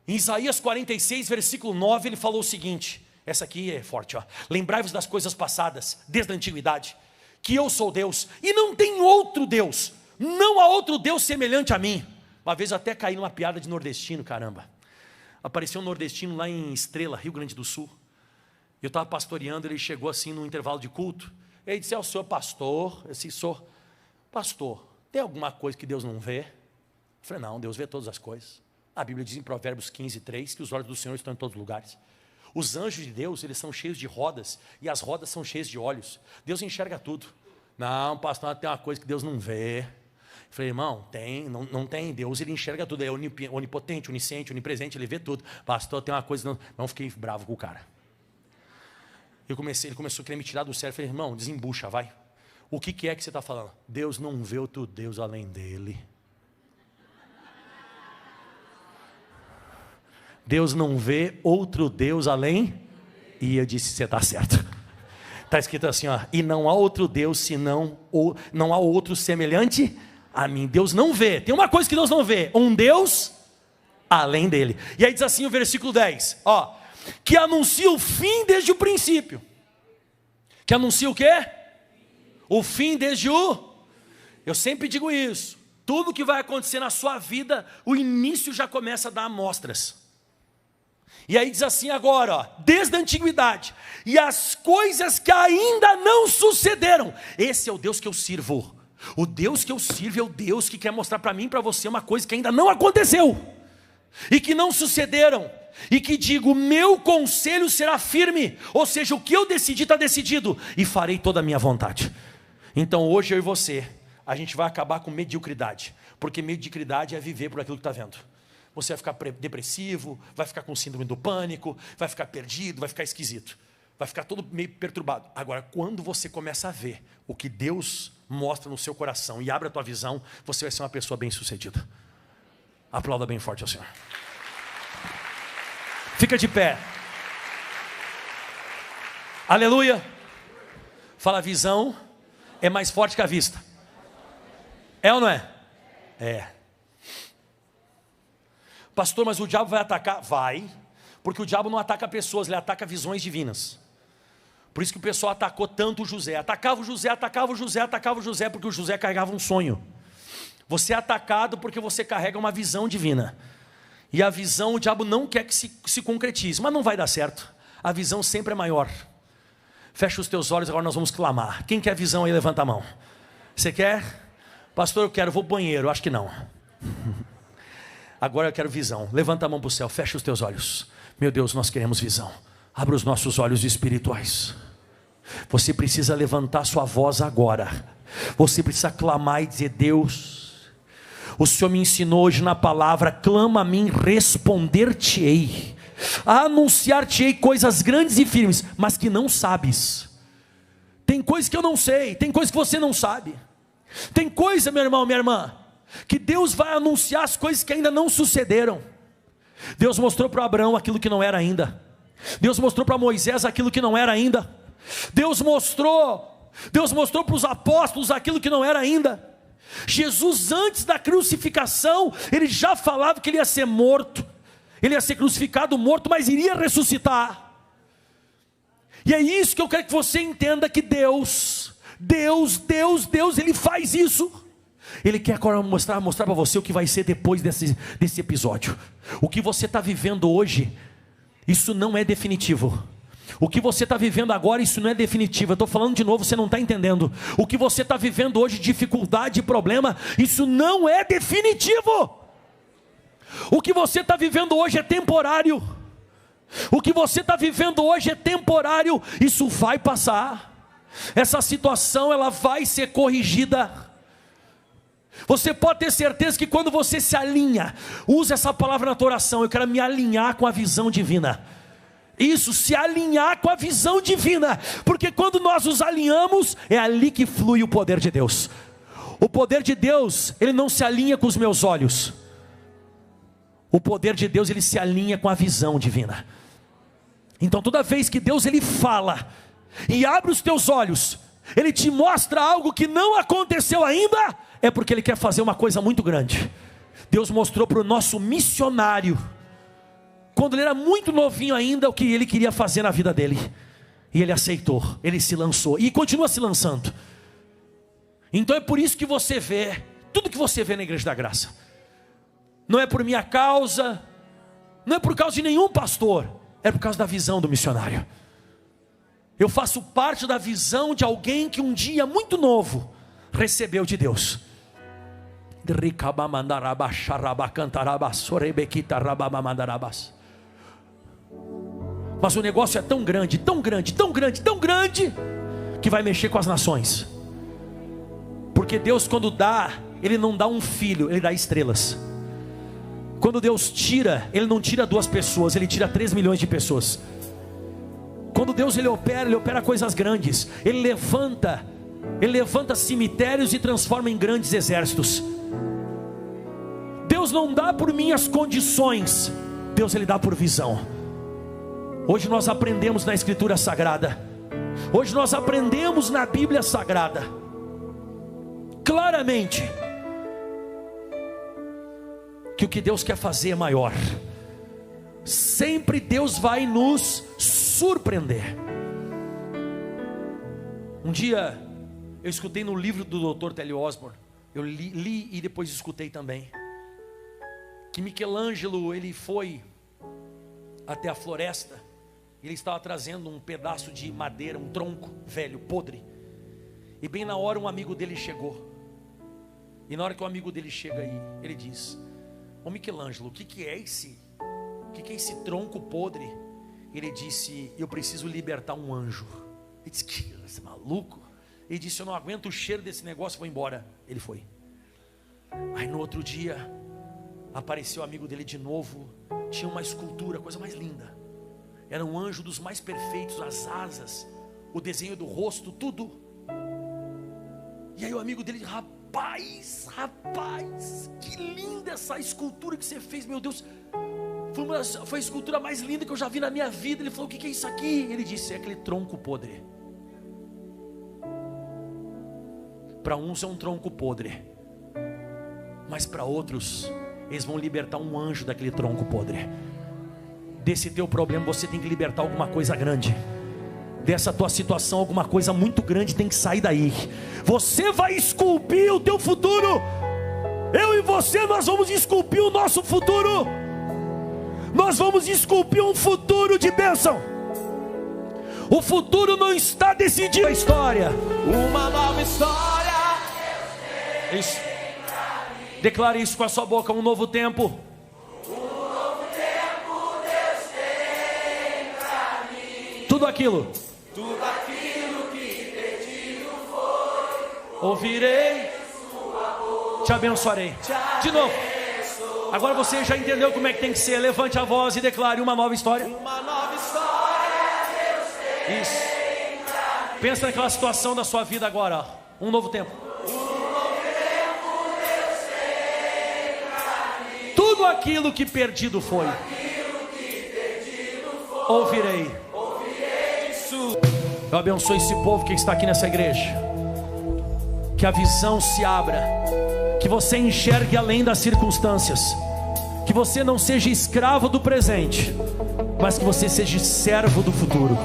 Em Isaías 46, versículo 9, ele falou o seguinte. Essa aqui é forte, lembrai-vos das coisas passadas, desde a antiguidade, que eu sou Deus, e não tem outro Deus. Não há outro Deus semelhante a mim. Uma vez eu até caí numa piada de nordestino, caramba. Apareceu um nordestino lá em Estrela, Rio Grande do Sul. Eu estava pastoreando, ele chegou assim no intervalo de culto. Ele disse, o senhor pastor? Eu disse, sou pastor, tem alguma coisa que Deus não vê? Eu falei, não, Deus vê todas as coisas. A Bíblia diz em Provérbios 15, 3, que os olhos do Senhor estão em todos os lugares. Os anjos de Deus, eles são cheios de rodas, e as rodas são cheias de olhos. Deus enxerga tudo. Não, pastor, tem uma coisa que Deus não vê. Eu falei, irmão, não tem. Deus, ele enxerga tudo, é onipotente, onisciente, onipresente, ele vê tudo. Pastor, tem uma coisa, não fiquei bravo com o cara. Ele começou a querer me tirar do sério. Eu falei, irmão, desembucha, vai. O que é que você está falando? Deus não vê outro Deus além dele. Deus não vê outro Deus além. E eu disse, você está certo. Está escrito assim, e não há outro Deus senão, não há outro semelhante a mim. Deus não vê. Tem uma coisa que Deus não vê. Um Deus além dele. E aí diz assim o versículo 10, que anuncia o fim desde o princípio. Que anuncia o quê? O fim desde o... Eu sempre digo isso. Tudo que vai acontecer na sua vida, o início já começa a dar amostras. E aí diz assim agora, desde a antiguidade. E as coisas que ainda não sucederam. Esse é o Deus que eu sirvo. O Deus que eu sirvo é o Deus que quer mostrar para mim e para você uma coisa que ainda não aconteceu. E que não sucederam. E que digo, meu conselho será firme. Ou seja, o que eu decidi está decidido. E farei toda a minha vontade. Então hoje eu e você, a gente vai acabar com mediocridade. Porque mediocridade é viver por aquilo que está vendo. Você vai ficar depressivo, vai ficar com síndrome do pânico, vai ficar perdido, vai ficar esquisito. Vai ficar todo meio perturbado. Agora, quando você começa a ver o que Deus mostra no seu coração e abre a tua visão, você vai ser uma pessoa bem-sucedida. Aplauda bem forte ao Senhor. Fica de pé. Aleluia. Fala, visão é mais forte que a vista. É ou não é? É. Pastor, mas o diabo vai atacar? Vai, porque o diabo não ataca pessoas, ele ataca visões divinas. Por isso que o pessoal atacou tanto o José. Atacava o José, atacava o José, atacava o José, porque o José carregava um sonho. Você é atacado porque você carrega uma visão divina. E a visão, o diabo não quer que se concretize, mas não vai dar certo. A visão sempre é maior. Fecha os teus olhos, agora nós vamos clamar. Quem quer visão aí, levanta a mão. Você quer? Pastor, eu quero, vou ao banheiro. Acho que não. Agora eu quero visão. Levanta a mão para o céu, fecha os teus olhos. Meu Deus, nós queremos visão. Abra os nossos olhos espirituais. Você precisa levantar sua voz agora. Você precisa clamar e dizer: Deus, o Senhor me ensinou hoje na palavra: clama a mim, responder-te-ei, anunciar-te-ei coisas grandes e firmes, mas que não sabes. Tem coisas que eu não sei, tem coisas que você não sabe. Tem coisa, meu irmão, minha irmã, que Deus vai anunciar as coisas que ainda não sucederam. Deus mostrou para Abraão aquilo que não era ainda. Deus mostrou para Moisés aquilo que não era ainda. Deus mostrou para os apóstolos aquilo que não era ainda. Jesus, antes da crucificação, ele já falava que ele ia ser morto, ele ia ser crucificado, morto, mas iria ressuscitar. E é isso que eu quero que você entenda, que Deus, ele faz isso. Ele quer agora mostrar para você o que vai ser depois desse episódio. O que você está vivendo hoje, isso não é definitivo. O que você está vivendo agora, isso não é definitivo. Eu estou falando de novo, você não está entendendo. O que você está vivendo hoje, dificuldade, problema, isso não é definitivo. O que você está vivendo hoje é temporário. O que você está vivendo hoje é temporário. Isso vai passar. Essa situação, ela vai ser corrigida. Você pode ter certeza que quando você se alinha, usa essa palavra na tua oração: eu quero me alinhar com a visão divina. Isso, se alinhar com a visão divina, porque quando nós nos alinhamos, é ali que flui o poder de Deus. O poder de Deus, ele não se alinha com os meus olhos. O poder de Deus, ele se alinha com a visão divina. Então toda vez que Deus, ele fala e abre os teus olhos, ele te mostra algo que não aconteceu ainda, é porque ele quer fazer uma coisa muito grande. Deus mostrou para o nosso missionário, quando ele era muito novinho ainda, o que ele queria fazer na vida dele. E ele aceitou, ele se lançou e continua se lançando. Então é por isso que você vê, tudo que você vê na Igreja da Graça, não é por minha causa, não é por causa de nenhum pastor, é por causa da visão do missionário. Eu faço parte da visão de alguém que um dia muito novo recebeu de Deus. Mas o negócio é tão grande, tão grande, tão grande, tão grande, que vai mexer com as nações. Porque Deus, quando dá, ele não dá um filho, ele dá estrelas. Quando Deus tira, ele não tira 2 pessoas, ele tira 3 milhões de pessoas. Quando Deus ele opera coisas grandes. Ele levanta cemitérios e transforma em grandes exércitos. Deus não dá por minhas condições, Deus ele dá por visão. Hoje nós aprendemos na Escritura Sagrada, hoje nós aprendemos na Bíblia Sagrada, claramente, que o que Deus quer fazer é maior. Sempre Deus vai nos surpreender. Um dia eu escutei no livro do Dr. T.L. Osborne, eu li e depois escutei também, que Michelangelo ele foi até a floresta. Ele estava trazendo um pedaço de madeira, um tronco velho, podre. E bem na hora um amigo dele chegou. E na hora que o amigo dele chega aí, ele diz: ô Michelangelo, o que é esse tronco podre? Ele disse: eu preciso libertar um anjo. Ele disse: que você é maluco? Ele disse: eu não aguento o cheiro desse negócio, vou embora. Ele foi. Aí no outro dia apareceu o amigo dele de novo. Tinha uma escultura, coisa mais linda. Era um anjo dos mais perfeitos, as asas, o desenho do rosto, tudo. E aí o amigo dele: rapaz, que linda essa escultura que você fez, meu Deus, foi a escultura mais linda que eu já vi na minha vida. Ele falou: o que é isso aqui? Ele disse: é aquele tronco podre. para uns é um tronco podre, mas para outros eles vão libertar um anjo daquele tronco podre. Desse teu problema você tem que libertar alguma coisa grande. Dessa tua situação alguma coisa muito grande tem que sair daí. Você vai esculpir o teu futuro. Eu e você, nós vamos esculpir o nosso futuro. Nós vamos esculpir um futuro de bênção. O futuro não está decidido. A história, uma nova história. Isso. Declare isso com a sua boca. Um novo tempo. Tudo aquilo que perdido foi, ouvirei, te abençoarei. De novo. Agora você já entendeu como é que tem que ser. Levante a voz e declare uma nova história. Uma nova história Deus tem. Isso. Pensa naquela situação da sua vida agora, ó. Um novo tempo. Tudo aquilo que perdido foi, ouvirei. Eu abençoo esse povo que está aqui nessa igreja. Que a visão se abra. Que você enxergue além das circunstâncias. Que você não seja escravo do presente, mas que você seja servo do futuro.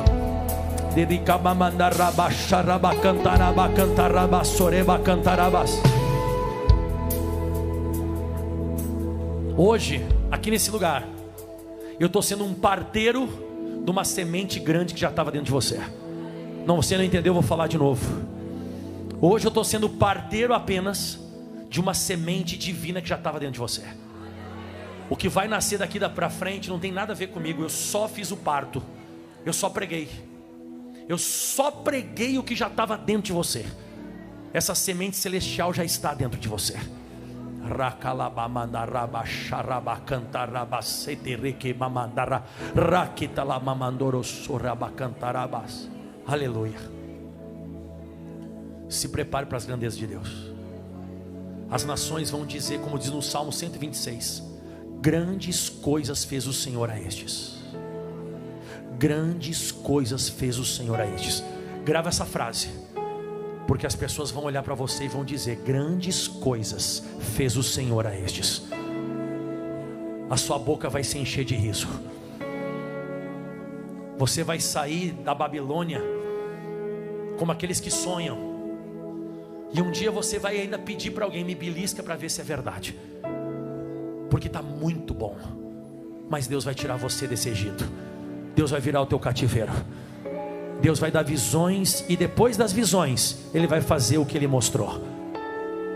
Hoje, aqui nesse lugar, eu estou sendo um parteiro de uma semente grande que já estava dentro de você. Não, você não entendeu, eu vou falar de novo. Hoje eu estou sendo parteiro apenas de uma semente divina que já estava dentro de você. O que vai nascer daqui para frente não tem nada a ver comigo. Eu só fiz o parto. Eu só preguei. Eu só preguei o que já estava dentro de você. Essa semente celestial já está dentro de você. Aleluia. Se prepare para as grandezas de Deus. As nações vão dizer, como diz no Salmo 126: grandes coisas fez o Senhor a estes. Grandes coisas fez o Senhor a estes. Grava essa frase, porque as pessoas vão olhar para você e vão dizer: grandes coisas fez o Senhor a estes. A sua boca vai se encher de riso. Você vai sair da Babilônia como aqueles que sonham. E um dia você vai ainda pedir para alguém: me belisca para ver se é verdade, porque está muito bom. Mas Deus vai tirar você desse Egito. Deus vai virar o teu cativeiro. Deus vai dar visões, e depois das visões Ele vai fazer o que Ele mostrou.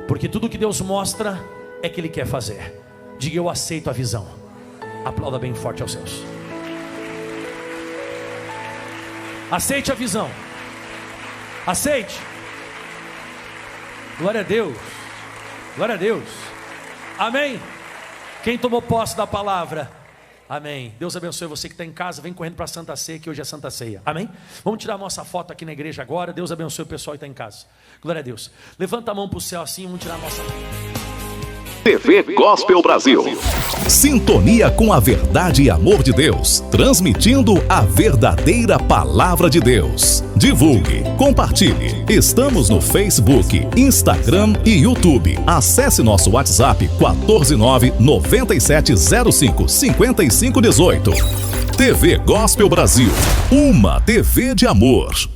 Porque tudo que Deus mostra é que Ele quer fazer. Diga: eu aceito a visão. Aplauda bem forte aos céus. Aceite a visão. Aceite. Glória a Deus. Glória a Deus. Amém. Quem tomou posse da palavra? Amém. Deus abençoe você que está em casa. Vem correndo para a Santa Ceia, que hoje é Santa Ceia. Amém. Vamos tirar a nossa foto aqui na igreja agora. Deus abençoe o pessoal que está em casa. Glória a Deus. Levanta a mão para o céu assim. Vamos tirar a nossa foto. TV Gospel Brasil. Sintonia com a verdade e amor de Deus, transmitindo a verdadeira palavra de Deus. Divulgue, compartilhe. Estamos no Facebook, Instagram e YouTube. Acesse nosso WhatsApp 14997055518. TV Gospel Brasil, uma TV de amor.